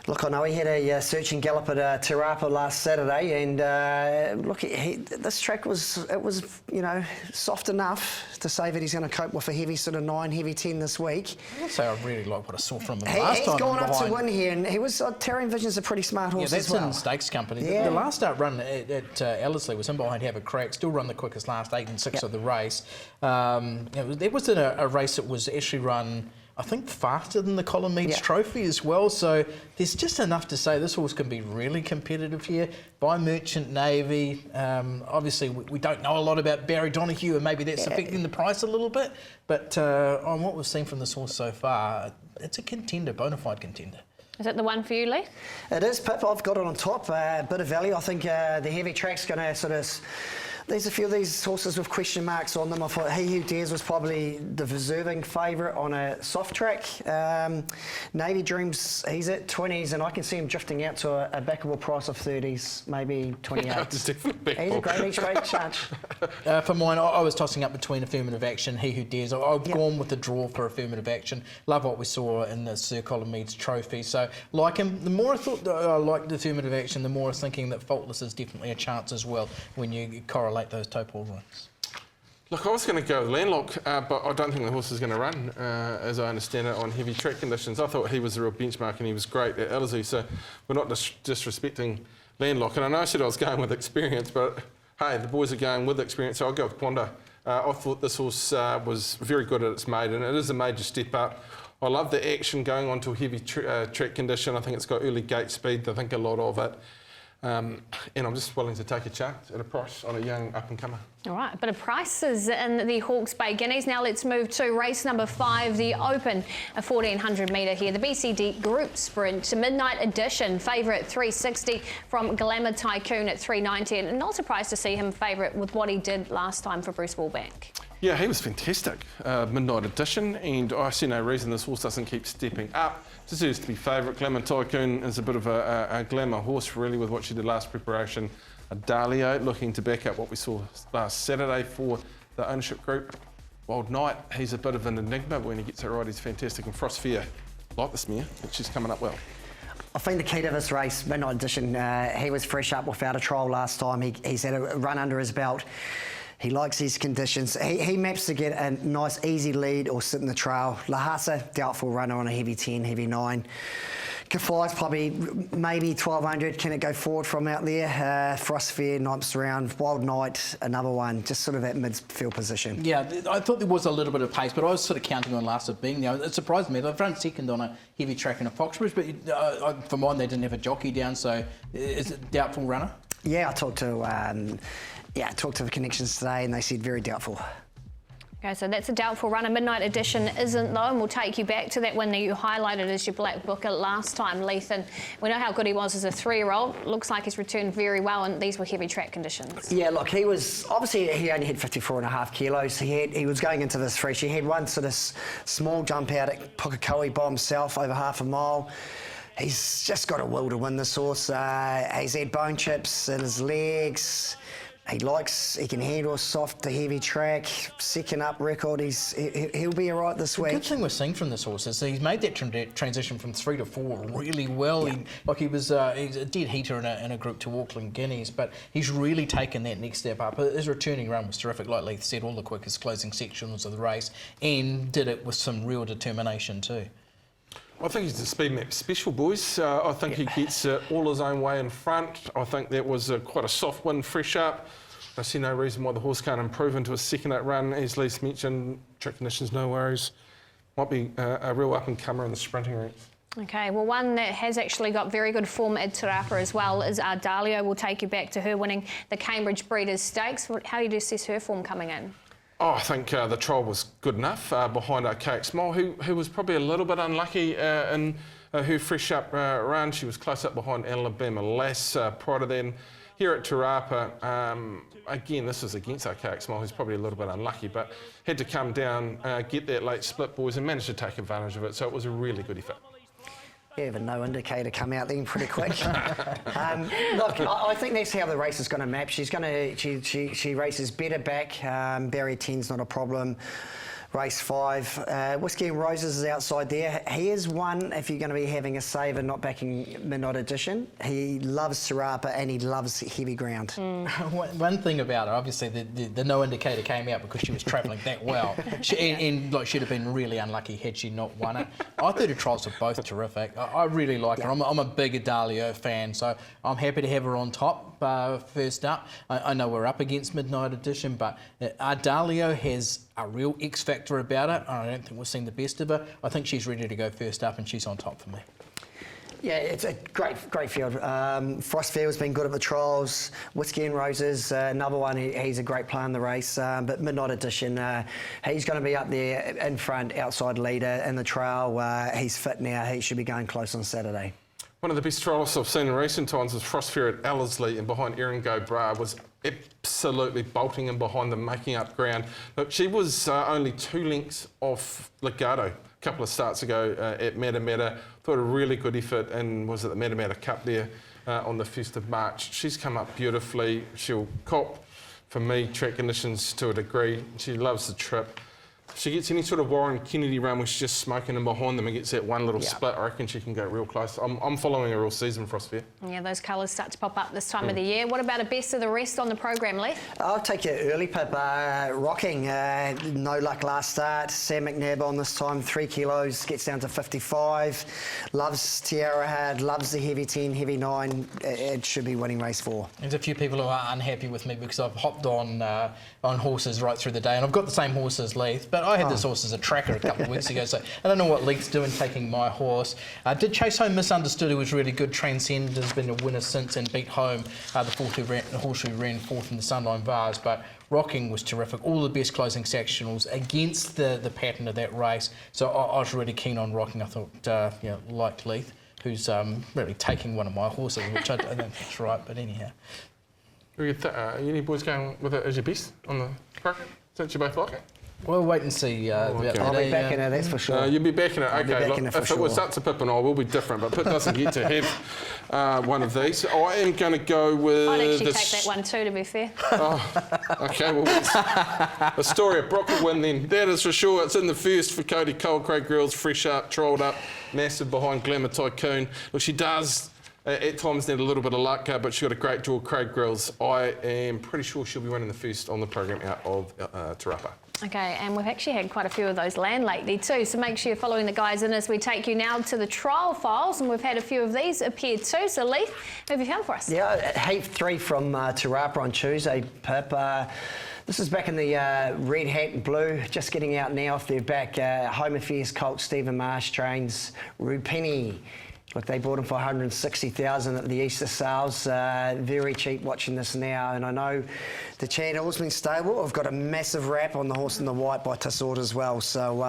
look, I know he had a searching gallop at Te Rapa last Saturday, and look, this track was soft enough to say that he's going to cope with a heavy sort of 9, heavy 10 this week. I'd say I really like what I saw from him last time. He's gone up to win here, and he was Terran Vision's a pretty smart horse as well. That's in Stakes Company. Yeah. The last start run at Ellerslie was him behind Have a Crack, still run the quickest last 8 and 6 of the race. There was a race that was actually run, I think, faster than the Colin Meads Trophy as well. So there's just enough to say this horse can be really competitive here. By Merchant Navy, obviously we don't know a lot about Barry Donoghue, and maybe that's affecting the price a little bit. But on what we've seen from this horse so far, it's a contender, bona fide contender. Is it the one for you, Lee? It is, Pip. I've got it on top. A bit of value. I think the heavy track's going to sort of... There's a few of these horses with question marks on them. I thought He Who Dares was probably the deserving favourite on a soft track. Navy Dreams, he's at 20s, and I can see him drifting out to a backable price of 30s, maybe 28s. He's a great each way chance. For mine, I was tossing up between Affirmative Action, He Who Dares. I've gone with the draw for Affirmative Action. Love what we saw in the Sir Colin Meads Trophy. So, like him, the more I thought that I liked Affirmative Action, the more I was thinking that Faultless is definitely a chance as well when you correlate those topol runs. Look, I was going to go with Landlock, but I don't think the horse is going to run, as I understand it, on heavy track conditions. I thought he was a real benchmark and he was great at Ellerslie, so we're not disrespecting Landlock. And I know I said I was going with experience, but hey, the boys are going with experience, so I'll go with Quanda. I thought this horse was very good at its maiden, and it is a major step up. I love the action going on to a heavy track condition. I think it's got early gate speed, I think a lot of it. And I'm just willing to take a chance at a price on a young up-and-comer. All right, a bit of prices in the Hawke's Bay Guineas. Now let's move to race number 5, the Open, a 1400 metre here. The BCD Group Sprint, Midnight Edition, favourite 360 from Glamour Tycoon at 390. And not surprised to see him favourite with what he did last time for Bruce Wallbank. Yeah, he was fantastic, Midnight Edition, and I see no reason this horse doesn't keep stepping up. Deserves to be favourite. Glamour Tycoon is a bit of a glamour horse, really, with what she did last preparation. Dalio looking to back up what we saw last Saturday for the ownership group. Wild Knight, he's a bit of an enigma. When he gets it right, he's fantastic. And Frost Fear, like this mare, but she's coming up well. I think the key to this race, Midnight Edition, he was fresh up without a trial last time. He's had a run under his belt. He likes these conditions. He maps to get a nice easy lead or sit in the trail. Lhasa, doubtful runner on a heavy 10, heavy 9. Kafai's probably maybe 1200. Can it go forward from out there? Frost Fair, Nipes around. Wild Knight, another one, just sort of at midfield position. Yeah, I thought there was a little bit of pace, but I was sort of counting on Lhasa being there. It surprised me. They've run second on a heavy track in a Foxbridge, but for mine, they didn't have a jockey down, so is it doubtful runner? Yeah, I talked to the connections today, and they said very doubtful. Okay, so that's a doubtful runner. Midnight Edition isn't, though, and we'll take you back to that one that you highlighted as your black booker last time, Lethan. We know how good he was as a 3-year-old. Looks like he's returned very well, and these were heavy track conditions. Yeah, look, he was, obviously he only had 54.5 kilos. He was going into this fresh. He had one sort of small jump out at Pukekohe by himself over half a mile. He's just got a will to win this horse. He's had bone chips in his legs. He can handle a soft to heavy track, second up record. He'll be all right this week. The good thing we're seeing from this horse is he's made that transition from 3 to 4 really well. Yeah. He's a dead heater in a Group 2 Auckland Guineas, but he's really taken that next step up. His returning run was terrific, like Leith said, all the quickest closing sections of the race, and did it with some real determination too. I think he's a speed map special, boys. I think he gets all his own way in front. I think that was quite a soft win, fresh up. I see no reason why the horse can't improve into a second up run. As Lee's mentioned, track conditions, no worries. Might be a real up-and-comer in the sprinting ranks. Okay, well, one that has actually got very good form at Te Rapa as well is Dalio. We'll take you back to her winning the Cambridge Breeders' Stakes. How do you assess her form coming in? Oh, I think the trial was good enough behind Archaic Smile, who was probably a little bit unlucky in her fresh up run. She was close up behind Alabama Lass prior to then. Here at Te Rapa, again, this is against Archaic Smile, who's probably a little bit unlucky, but had to come down, get that late split, boys, and managed to take advantage of it. So it was a really good effort. You have a no indicator come out then pretty quick. Look, I think that's how the race is going to map. She races better back. Barrier 10's not a problem. Race 5, Whiskey and Roses is outside there. He is one, if you're going to be having a saver not backing Midnight Edition. He loves Sarapa and he loves heavy ground. One thing about her, obviously, the no indicator came out because she was travelling that well. She'd have been really unlucky had she not won it. I thought her trials were both terrific. I really like her. I'm a big Adalio fan, so I'm happy to have her on top first up. I know we're up against Midnight Edition, but Adalio has a real X factor about it. I don't think we've seen the best of her. I think she's ready to go first up and she's on top for me. Yeah, it's a great field. Frostfield's been good at the trials. Whiskey and Roses, another one, he's a great player in the race. But Midnight Edition, he's going to be up there in front, outside leader in the trail. He's fit now, he should be going close on Saturday. One of the best trials I've seen in recent times was Frostfair at Ellerslie, and behind Erin Go Bra was absolutely bolting in behind them, making up ground. Look, she was only 2 lengths off Legato a couple of starts ago at Matamata. Thought a really good effort, and was at the Matamata Cup there on the 1st of March. She's come up beautifully. She'll cop, for me, track conditions to a degree. She loves the trip. If she gets any sort of Warren Kennedy run where she's just smoking in behind them and gets that one little split, I reckon she can go real close. I'm following her all season, Frostfair. Yeah, those colours start to pop up this time of the year. What about a best of the rest on the program, Lee? I'll take your early pip. Rocking, no luck last start. Sam McNabb on this time, 3 kilos, gets down to 55. Loves Tiara Hard, loves the heavy 10, heavy 9. It should be winning race 4. There's a few people who are unhappy with me because I've hopped on horses right through the day, and I've got the same horse as Leith, but I had this horse as a tracker a couple of weeks ago, so I don't know what Leith's doing taking my horse. Did Chase Home Misunderstood, who was really good. Transcend has been a winner since and beat home the horse who ran 4th in the Sunline Vase, but Rocking was terrific. All the best closing sectionals against the pattern of that race, so I was really keen on Rocking. I thought, like Leith, who's really taking one of my horses, which I don't think's right, but anyhow. Any boys going with it as your best on the program, since you both like it? We'll wait and see. I'll be back in it, that's for sure. You'll be back in it. Okay, look, if it was up to Pip and I, we'll be different, but Pip doesn't get to have one of these. I am going to go with... I'd actually take that one too, to be fair. Okay, well, the story of Brock will win then. That is for sure. It's in the first for Cody Cole. Craig Grills, fresh up, trolled up, massive behind Glamour Tycoon. Look, she does... at times need a little bit of luck, but she's got a great draw, Craig Grills. I am pretty sure she'll be winning the first on the program out of Te Rapa. Okay, and we've actually had quite a few of those land lately too, so make sure you're following the guys in as we take you now to the trial files, and we've had a few of these appear too. So Leith, who have you found for us? Yeah, heat 3 from Te Rapa on Tuesday, Pip. This is back in the red hat and blue, just getting out now off their back. Home Affairs colt Stephen Marsh trains Rupini. Look, they bought him for $160,000 at the Easter sales. Very cheap watching this now. And I know the channel's been stable. I've got a massive wrap on the horse in the white by Tissot as well. So,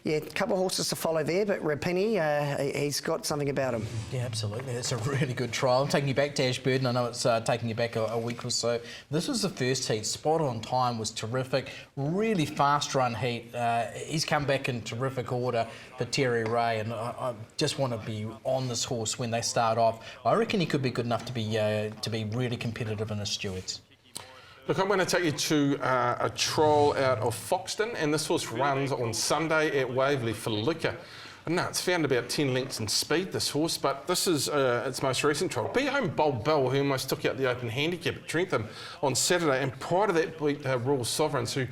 yeah, a couple of horses to follow there. But Rapini, he's got something about him. Yeah, absolutely. It's a really good trial. I'm taking you back to Ashburton. I know it's taking you back a week or so. This was the first heat. Spot on time was terrific. Really fast run heat. He's come back in terrific order for Terry Ray. And I just want to be on this horse when they start off. I reckon he could be good enough to be really competitive in his stewards. Look, I'm going to take you to a trial out of Foxton, and this horse runs on Sunday at Waverley for Luca. No, it's found about 10 lengths in speed, this horse, but this is its most recent trial. Be Home Bold Bill, who almost took out the open handicap at Trentham on Saturday, and prior to that beat Royal Sovereigns, who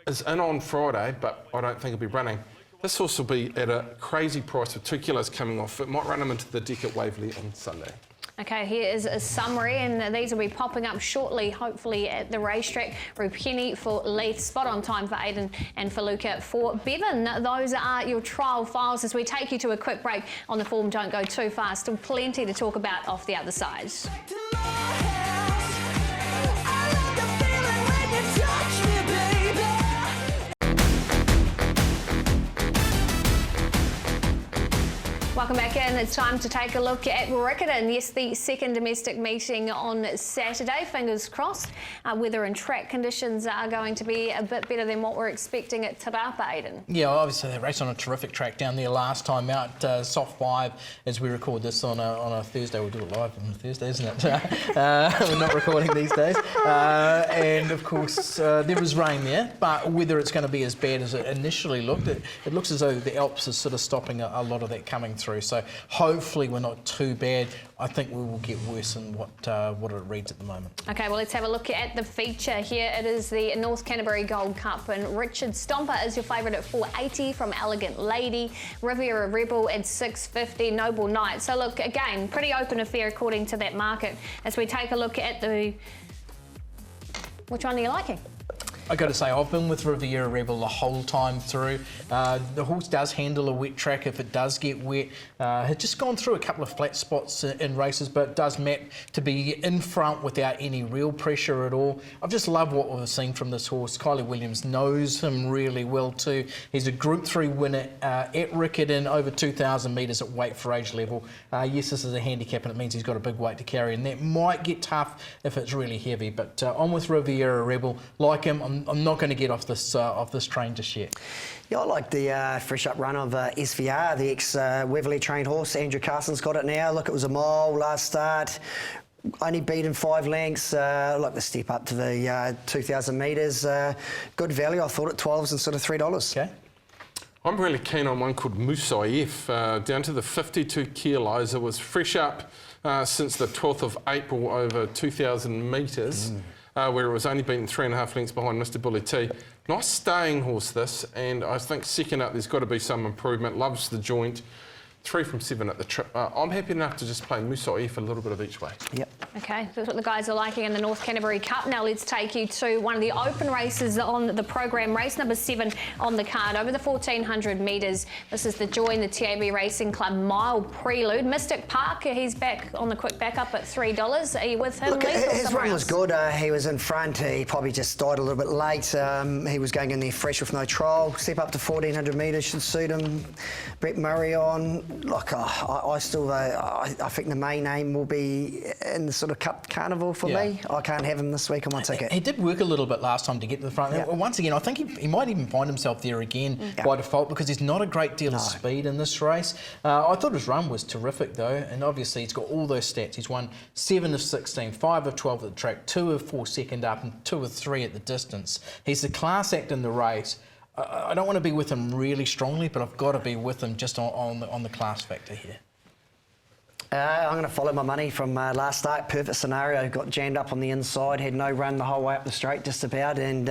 is in on Friday, but I don't think he'll be running. This horse will be at a crazy price with 2 kilos coming off. It might run him into the deck at Waverley on Sunday. Okay, here is a summary, and these will be popping up shortly, hopefully at the racetrack. Rupini for Leith, Spot on Time for Aidan, and for Luca for Bevan. Those are your trial files as we take you to a quick break on the form. Don't go too fast. Still plenty to talk about off the other side. Welcome back in. It's time to take a look at Riccarton. Yes, the second domestic meeting on Saturday. Fingers crossed. Weather and track conditions are going to be a bit better than what we're expecting at Te Rapa, Aiden. Yeah, obviously they raced on a terrific track down there last time out. Soft 5 as we record this on a Thursday. We'll do it live on a Thursday, isn't it? We're not recording these days. And of course there was rain there, but whether it's going to be as bad as it initially looked, it looks as though the Alps is sort of stopping a lot of that coming through. So hopefully we're not too bad. I think we will get worse than what it reads at the moment. Okay, well, let's have a look at the feature here. It is the North Canterbury Gold Cup, and Richard Stomper is your favourite at 480 from Elegant Lady. Riviera Rebel at 650, Noble Knight. So look, again, pretty open affair according to that market. As we take a look at which one are you liking? I got to say, I've been with Riviera Rebel the whole time through. The horse does handle a wet track if it does get wet. Had just gone through a couple of flat spots in races, but does map to be in front without any real pressure at all. I've just loved what we've seen from this horse. Kylie Williams knows him really well too. He's a Group 3 winner at Riccarton, over 2,000 metres at weight for age level. Yes, this is a handicap and it means he's got a big weight to carry, and that might get tough if it's really heavy. But I'm with Riviera Rebel. Like him, I'm not going to get off this train just yet. Yeah, I like the fresh up run of SVR, the ex-Weverly trained horse. Andrew Carson's got it now. Look, it was a mile last start. Only beaten 5 lengths. I like the step up to the 2,000 metres. Good value, I thought, at 12s and sort of $3. Okay. I'm really keen on one called Musaif, down to the 52 kilos. It was fresh up since the 12th of April over 2,000 metres. Where it was only beaten 3.5 lengths behind Mr. Bully T. Nice staying horse this, and I think second up there's got to be some improvement. Loves the joint. 3 from 7 at the trip. I'm happy enough to just play Musaif a little bit of each way. Yep. Okay, that's what the guys are liking in the North Canterbury Cup. Now let's take you to one of the open races on the program, race number 7 on the card, over the 1,400 metres. This is the Join the TAB Racing Club Mile Prelude. Mystic Parker, he's back on the quick backup at $3. Are you with him? Look, his run was good. He was in front. He probably just died a little bit late. He was going in there fresh with no trial. Step up to 1,400 metres should suit him. Brett Murray on. Look, I think the main aim will be in the sort of Cup Carnival for me. I can't have him this week on my ticket. He did work a little bit last time to get to the front. Yep. Once again, I think he might even find himself there again by default, because there's not a great deal of speed in this race. I thought his run was terrific though, and obviously he's got all those stats. He's won 7 of 16, 5 of 12 at the track, 2 of 4 second up, and 2 of 3 at the distance. He's the class act in the race. I don't want to be with him really strongly, but I've got to be with him just on the class factor here. I'm going to follow my money from last start. Perfect scenario. Got jammed up on the inside, had no run the whole way up the straight, just about. And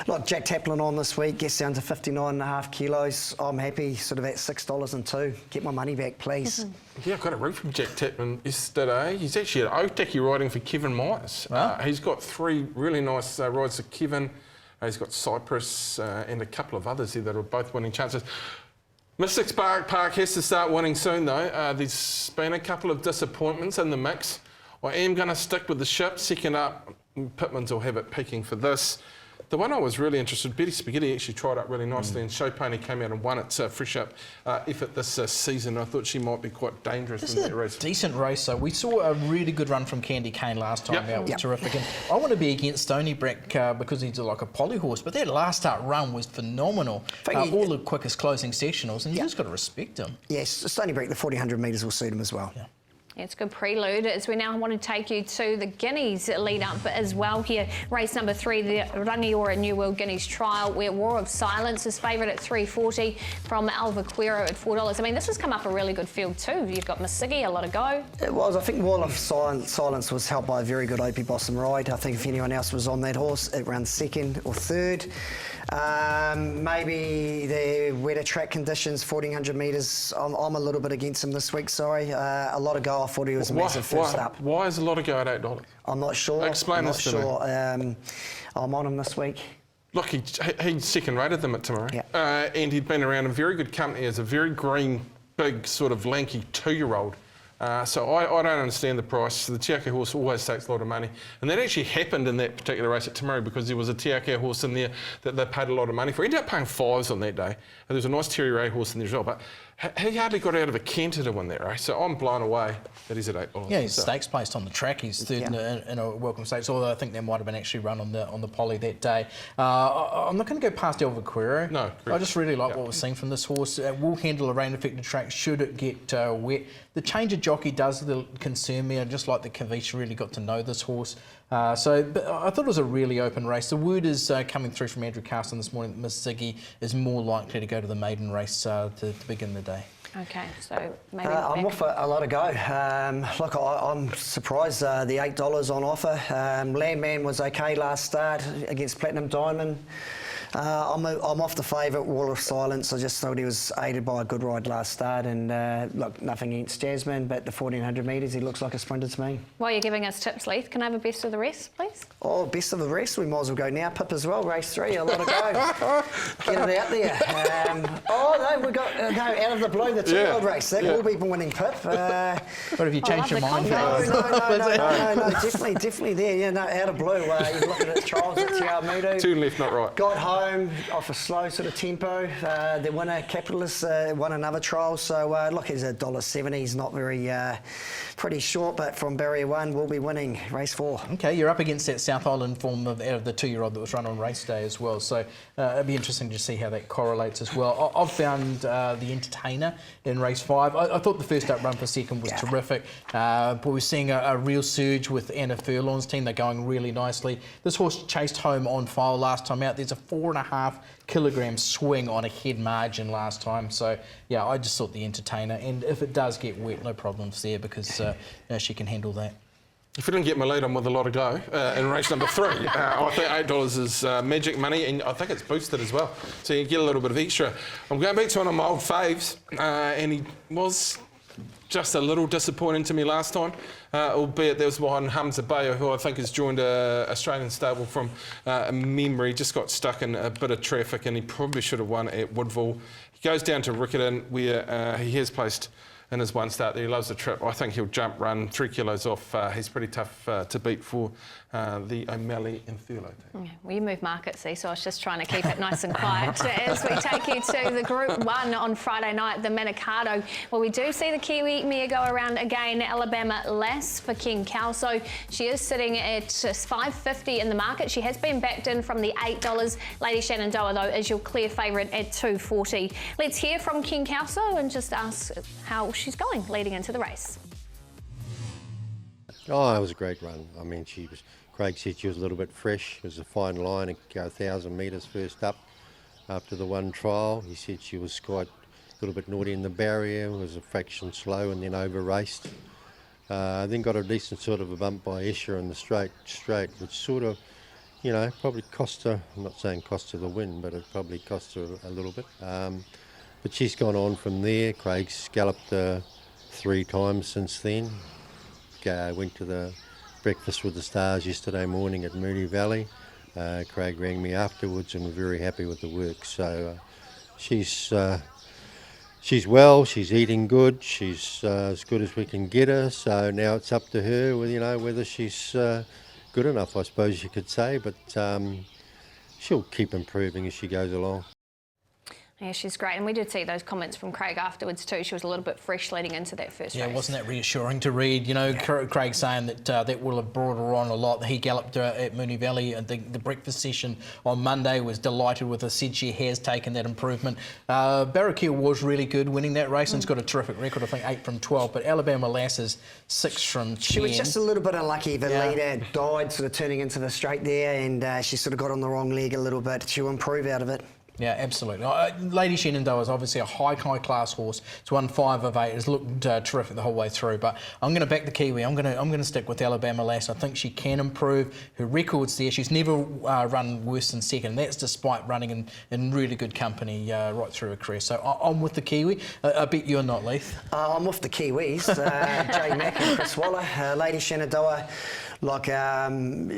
look, Jack Taplin on this week, gets down to 59.5 kilos. I'm happy, sort of at $6 and 2. Get my money back, please. Yeah, I got a read from Jack Taplin yesterday. He's actually at Waitak riding for Kevin Myers. He's got 3 really nice rides for Kevin. He's got Cyprus and a couple of others here that are both winning chances. Mystic Park has to start winning soon though. There's been a couple of disappointments in the mix. I am going to stick with the ship. Second up, Pitmans will have it peaking for this. The one I was really interested, Betty Spaghetti actually tried up really nicely, and Show Pony came out and won its fresh up effort this season. I thought she might be quite dangerous in that race. Decent race, so we saw a really good run from Candy Cane last time out. It was terrific. And I want to be against Stony Brack because he's like a poly horse, but that last start run was phenomenal. All the quickest closing sectionals, and you just got to respect him. Yes, Stony Brack, the 1,400 metres will suit him as well. Yeah, it's a good prelude. As we now want to take you to the Guineas lead up as well here. Race number 3, the Rangiora New World Guineas Trial, where War of Silence is favourite at $3.40 from Alvaquero at $4. I mean, this has come up a really good field too. You've got Masigi, a lot of go. It was. I think War of Silence was helped by a very good Opie Bossum ride. I think if anyone else was on that horse, it ran 2nd or 3rd. Maybe the wetter track conditions, 1,400 metres. I'm a little bit against him this week, sorry. A lot of go. I thought he was massive first up. Why is a lot of go at $8? I'm not sure. Explain this to me. I'm on him this week. Look, he second rated them at tomorrow. And he'd been around in very good company as a very green, big, sort of lanky 2-year-old. So I don't understand the price. The Tiake horse always takes a lot of money. And that actually happened in that particular race at Timaru because there was a Tiake horse in there that they paid a lot of money for. He ended up paying 5s on that day. And there was a nice Terry Ray horse in there as well. But He hardly got out of a canter to win that race, so I'm blown away that he's at $8. Yeah, he's stakes placed on the track. He's third in a welcome stakes, although I think there might have been actually run on the poly that day. I'm not going to go past El Vaquero. No, I just really like what we're seeing from this horse. Will handle a rain-affected track should it get wet. The change of jockey does concern me. I just like that Kavisha really got to know this horse. But I thought it was a really open race. The word is coming through from Andrew Carson this morning that Miss Ziggy is more likely to go to the maiden race to begin the day. Okay, so maybe I'm off a lot of go. Look, I'm surprised the $8 on offer. Landman was okay last start against Platinum Diamond. I'm off the favourite, Wall of Silence. I just thought he was aided by a good ride last start. And look, nothing against Jasmine, but the 1400 metres, he looks like a sprinter to me. While you're giving us tips, Leith, can I have a best of the rest, please? Oh, best of the rest, we might as well go now. Pip as well, race 3, a lot of go. Get it out there. We got out of the blue, the 2-year-old race. That will be winning, Pip. What have you changed your mind? No, definitely there. Yeah, no, out of blue. You look at it, trials at Te Awamutu. 2 left, not right. Got home off a slow sort of tempo. The winner, Capitalist, won another trial. So look, he's $1.70. He's not very pretty short, but from barrier 1 will be winning race 4. Okay, you're up against that South Island form out of the 2-year-old that was run on race day as well. So it'd be interesting to see how that correlates as well. I've found the Entertainer in race 5. I thought the first up run for second was terrific, but we're seeing a real surge with Anna Furlong's team. They're going really nicely. This horse chased home on file last time out. There's a 4.5 kilogram swing on a head margin last time. So yeah, I just thought the Entertainer, and if it does get wet, no problems there because she can handle that. If you didn't get my lead on with a lot of go in race number 3, I think $8 is magic money, and I think it's boosted as well, so you get a little bit of extra. I'm going back to one of my old faves, and he was just a little disappointing to me last time, albeit there was one, Hamza Bayo, who I think has joined an Australian stable from memory, just got stuck in a bit of traffic, and he probably should have won at Woodville. He goes down to Riccarton, where he has placed in his one start there. He loves the trip. I think he'll jump run 3 kilos off. He's pretty tough to beat for the O'Malley and Thurlow team. Yeah, well, you move markets, see, so I was just trying to keep it nice and quiet as we take you to the Group 1 on Friday night, the Manikato. Well, we do see the Kiwi mare go around again, Alabama Lass for King Kelso. She is sitting at $5.50 in the market. She has been backed in from the $8. Lady Shenandoah, though, is your clear favourite at $2.40. Let's hear from King Kelso and just ask how she's going leading into the race. Oh, it was a great run. I mean, Craig said she was a little bit fresh. It was a fine line to go 1,000 metres first up after the one trial. He said she was quite a little bit naughty in the barrier, was a fraction slow and then over-raced. Then got a decent sort of a bump by Escher in the straight, which sort of, you know, probably cost her, I'm not saying cost her the win, but it probably cost her a little bit. But she's gone on from there. Craig's galloped 3 times since then. Went to the breakfast with the stars yesterday morning at Moonee Valley. Craig rang me afterwards and was very happy with the work. So she's well, she's eating good, she's as good as we can get her. So now it's up to her, you know, whether she's good enough, I suppose you could say. But she'll keep improving as she goes along. Yeah, she's great. And we did see those comments from Craig afterwards too. She was a little bit fresh leading into that first race. Yeah, wasn't that reassuring to read? You know, Craig saying that that will have brought her on a lot. He galloped at Moonee Valley and the breakfast session on Monday, was delighted with her, said she has taken that improvement. Barraquil was really good winning that race and's got a terrific record, I think 8 from 12, but Alabama Lass is 6 from 10. She was just a little bit unlucky. The leader died sort of turning into the straight there, and she sort of got on the wrong leg a little bit. She'll improve out of it. Yeah, absolutely. Lady Shenandoah is obviously a high-class horse. It's won 5 of 8. It's looked terrific the whole way through. But I'm going to back the Kiwi. I'm going to stick with Alabama Lass. I think she can improve. Her record's there. She's never run worse than second. And that's despite running in really good company right through her career. So I'm with the Kiwi. I bet you're not, Leith. I'm with the Kiwis. Jay Mack and Chris Waller. Lady Shenandoah. Like,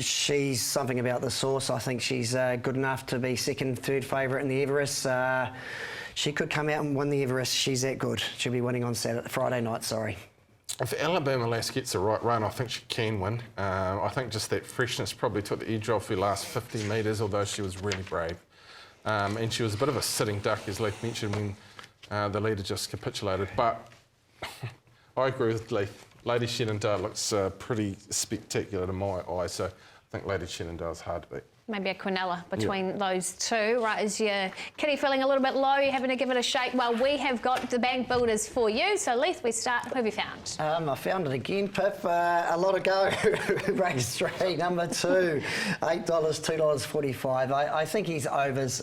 she's something about the source. I think she's good enough to be second, third favourite in the Everest. She could come out and win the Everest. She's that good. She'll be winning on Friday night, sorry. If Alabama Lass gets the right run, I think she can win. I think just that freshness probably took the edge off her last 50 metres, although she was really brave. And she was a bit of a sitting duck, as Leith mentioned, when the leader just capitulated. But I agree with Leith. Lady Shenandoah looks pretty spectacular to my eye, so I think Lady Shenandoah's hard to beat. Maybe a quinella between those two. Right, is your kitty feeling a little bit low? You're having to give it a shake? Well, we have got the bank builders for you. So, Leith, we start. Who have you found? I found it again, Pip. A lot to go. Race 3, number 2, $8, $2.45. I think he's overs.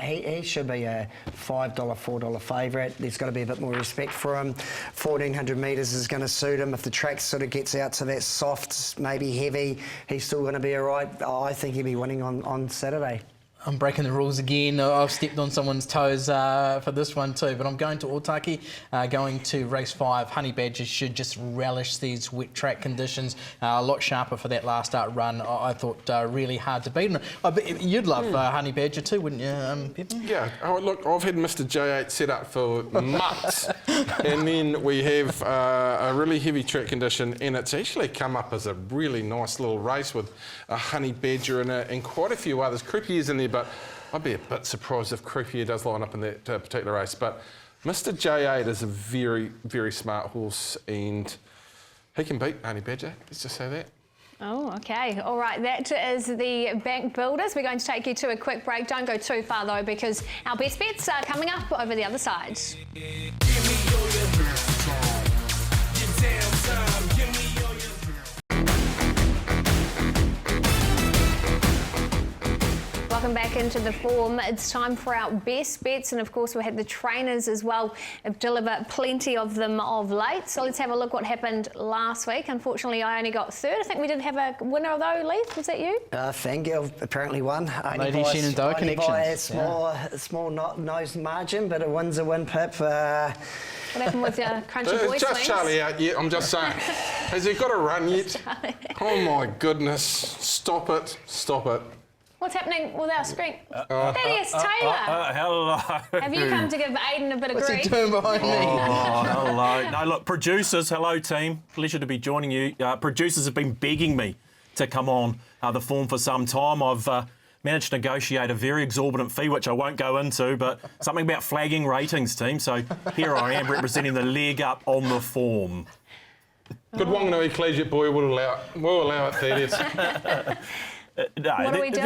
He should be a $5, $4 favourite. There's got to be a bit more respect for him. 1,400 metres is going to suit him. If the track sort of gets out to that soft, maybe heavy, he's still going to be all right. I think he'll be winning on Saturday. I'm breaking the rules again. I've stepped on someone's toes for this one too, but I'm going to Otaki, going to race 5. Honey Badger should just relish these wet track conditions. A lot sharper for that last start run. I thought really hard to beat. And I bet you'd love Honey Badger too, wouldn't you, Pepper? Yeah. Oh, look, I've had Mr. J8 set up for months, and then we have a really heavy track condition, and it's actually come up as a really nice little race with a Honey Badger in it and quite a few others. Croupier's in there, but I'd be a bit surprised if Croupier does line up in that particular race. But Mr. J8 is a very, very smart horse, and he can beat Honey Badger. Let's just say that. Oh, okay. All right, that is the bank builders. We're going to take you to a quick break. Don't go too far, though, because our best bets are coming up over the other side. Welcome back into the form. It's time for our best bets, and of course we had the trainers as well deliver plenty of them of late. So let's have a look what happened last week. Unfortunately, I only got third. I think we did have a winner though, Leith. Was that you? Fangirl apparently won. Lady Shenandoah connections. By a small nose margin, but a win's a win, Pip. What happened with your crunchy boy just swings? Charlie out yet, I'm just saying. Has he got a run yet? Oh my goodness. Stop it. Stop it. What's happening with our screen? Thaddeus Taylor. Hello. Have you come to give Aiden a bit of What's grief? he doing behind me? Oh, hello. No, look, producers, hello team. Pleasure to be joining you. Producers have been begging me to come on the form for some time. I've managed to negotiate a very exorbitant fee, which I won't go into, but something about flagging ratings, team. So here I am representing the leg up on the form. Good Wanganui Collegiate boy will allow it. We'll allow it, Thaddeus. No, What are we doing?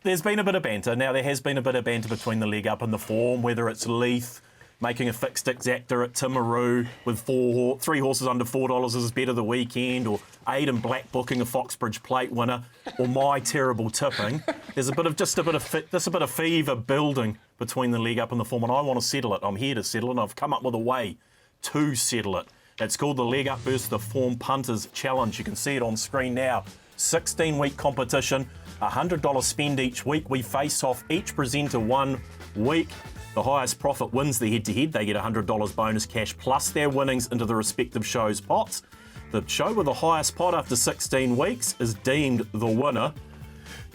There's been a bit of banter. Now, there has been a bit of banter between the leg up and the form, whether it's Leith making a fixed exactor at Timaru with 3 horses under $4 is better the weekend, or Aiden Black booking a Foxbridge Plate winner, or my terrible tipping. There's a bit of fever building between the leg up and the form, and I want to settle it. I'm here to settle it, and I've come up with a way to settle it. It's called the Leg Up versus the Form Punters Challenge. You can see it on screen now. 16-week competition, $100 spend each week. We face off each presenter 1 week. The highest profit wins the head-to-head. They get $100 bonus cash plus their winnings into the respective show's pots. The show with the highest pot after 16 weeks is deemed the winner.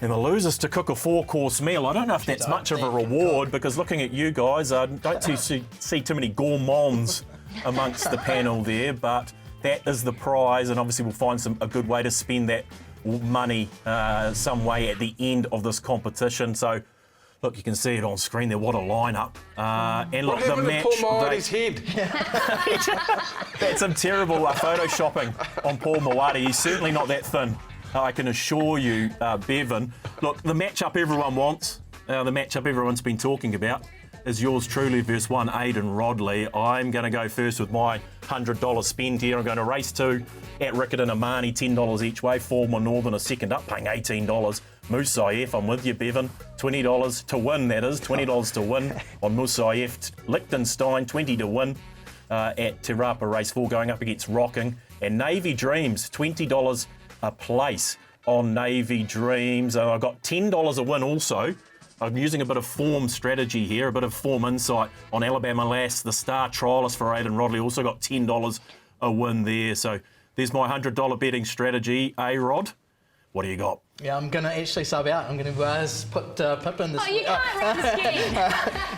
And the loser's to cook a 4-course meal. I don't know if that's much of a reward, because looking at you guys, I don't see too many gourmands amongst the panel there, but that is the prize, and obviously we'll find a good way to spend that money some way at the end of this competition. So, look, you can see it on screen there. What a lineup! And look, the match. Paul Mawadi's head? That's some terrible photoshopping on Paul Mawadi. He's certainly not that thin. I can assure you, Bevan. Look, the matchup everyone wants, the matchup everyone's been talking about, is yours truly versus one Aidan Rodley. I'm going to go first with my $100 spend here. I'm going to race 2 at Riccarton Amani, $10 each way. Former Northern a second up, paying $18. Musaif, I'm with you, Bevan. $20 to win, that is. $20 to win on Musaif. Liechtenstein, $20 to win at Te Rapa race 4, going up against Rocking. And Navy Dreams, $20 a place on Navy Dreams. I've got $10 a win also. I'm using a bit of form strategy here, a bit of form insight on Alabama Lass, the star trialist for Aidan Rodley. Also got $10 a win there. So there's my $100 betting strategy. A-Rod, what do you got? Yeah, I'm going to actually sub out. I'm going to put Pip in this. Oh, you can't run ski.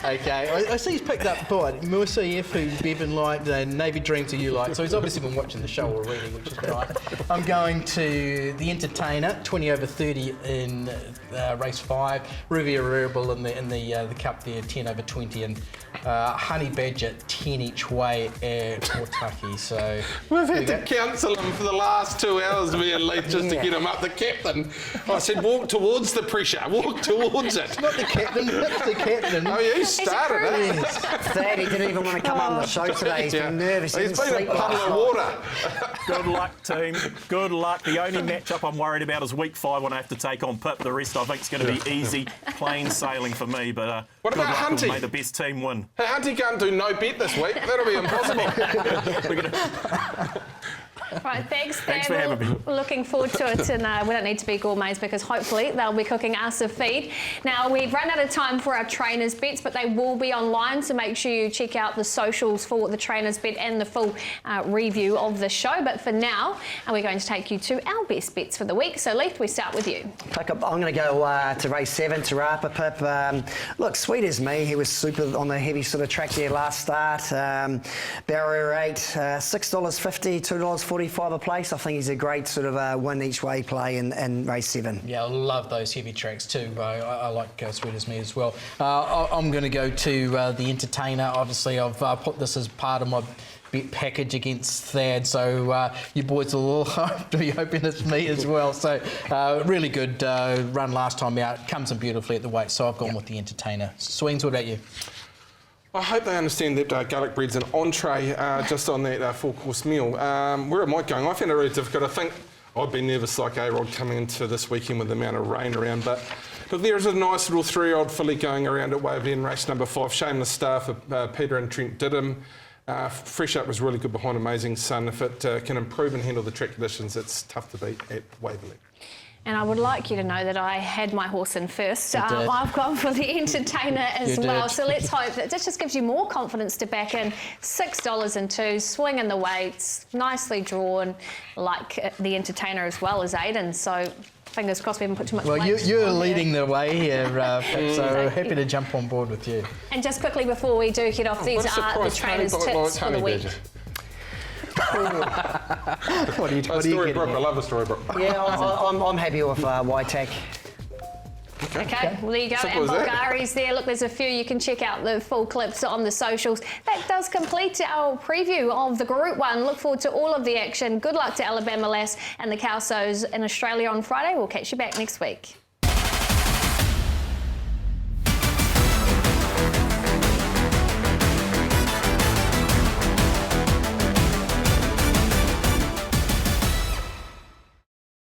Okay, I see he's picked up Musa F, who Bevan liked, and Navy Dreams who you like. So he's obviously been watching the show already, which is right. I'm going to the Entertainer, 20 over 30 in race 5. Riviera Rebel in the Cup there, 10 over 20, and Honey Badger 10 each way at Waitak. So we've had to counsel him for the last 2 hours, me and Leith, just to get him up the captain. I said, walk towards the pressure, walk towards it. Not the captain, it's the captain. Oh, you started it. Thad, he didn't even want to come on the show today. He's been nervous. He's been a puddle of water. Good luck, team. Good luck. The only matchup I'm worried about is week 5 when I have to take on Pip. The rest I think is going to be easy, plain sailing for me. But what about Hunty? May the best team win. Hey, Hunty can't do no bet this week. That'll be impossible. Right, thanks for having me. We're looking forward to it, and we don't need to be gourmets because hopefully they'll be cooking us a feed. Now, we've run out of time for our trainers' bets, but they will be online, so make sure you check out the socials for the trainers' bet and the full review of the show. But for now, we're going to take you to our best bets for the week. So, Leith, we start with you. I'm going to go to race 7, Tarapa Pip. Look, sweet as me. He was super on the heavy sort of track there last start. Barrier 8, $6.50, $2.45 a place. I think he's a great sort of win each way play in race 7. Yeah, I love those heavy tracks too. I like Sweet as Me as well. I'm going to go to the Entertainer. Obviously, I've put this as part of my bet package against Thad, so you boys will all be hoping it's me as well. So really good run last time out. Comes in beautifully at the weight, so I've gone with the Entertainer. Swings, what about you? I hope they understand that garlic bread's an entree just on that full-course meal. Where am I going? I found it really difficult. I think I'd be nervous like A-Rod coming into this weekend with the amount of rain around. But look, there is a nice little 3-year-old filly going around at Waverley in race number 5. Shameless star for Peter and Trent Didham. Fresh Up was really good behind Amazing Sun. If it can improve and handle the track conditions, it's tough to beat at Waverley. And I would like you to know that I had my horse in first. I've gone for the Entertainer as well. So let's hope that this just gives you more confidence to back in. $6.02, swing in the weights, nicely drawn, like the Entertainer as well as Aiden. So fingers crossed we haven't put too much weight. Well, you're leading the way here, Pip, so happy to jump on board with you. And just quickly before we do head off, these are the trainers' tips for the week. What are you Storybook, I love a storybook. Yeah, I'm happy with Waitak. Okay, well, there you go. Simple And as that. Bulgari's there. Look, there's a few. You can check out the full clips on the socials. That does complete our preview of the Group 1. Look forward to all of the action. Good luck to Alabama Lass and the Calsos in Australia on Friday. We'll catch you back next week.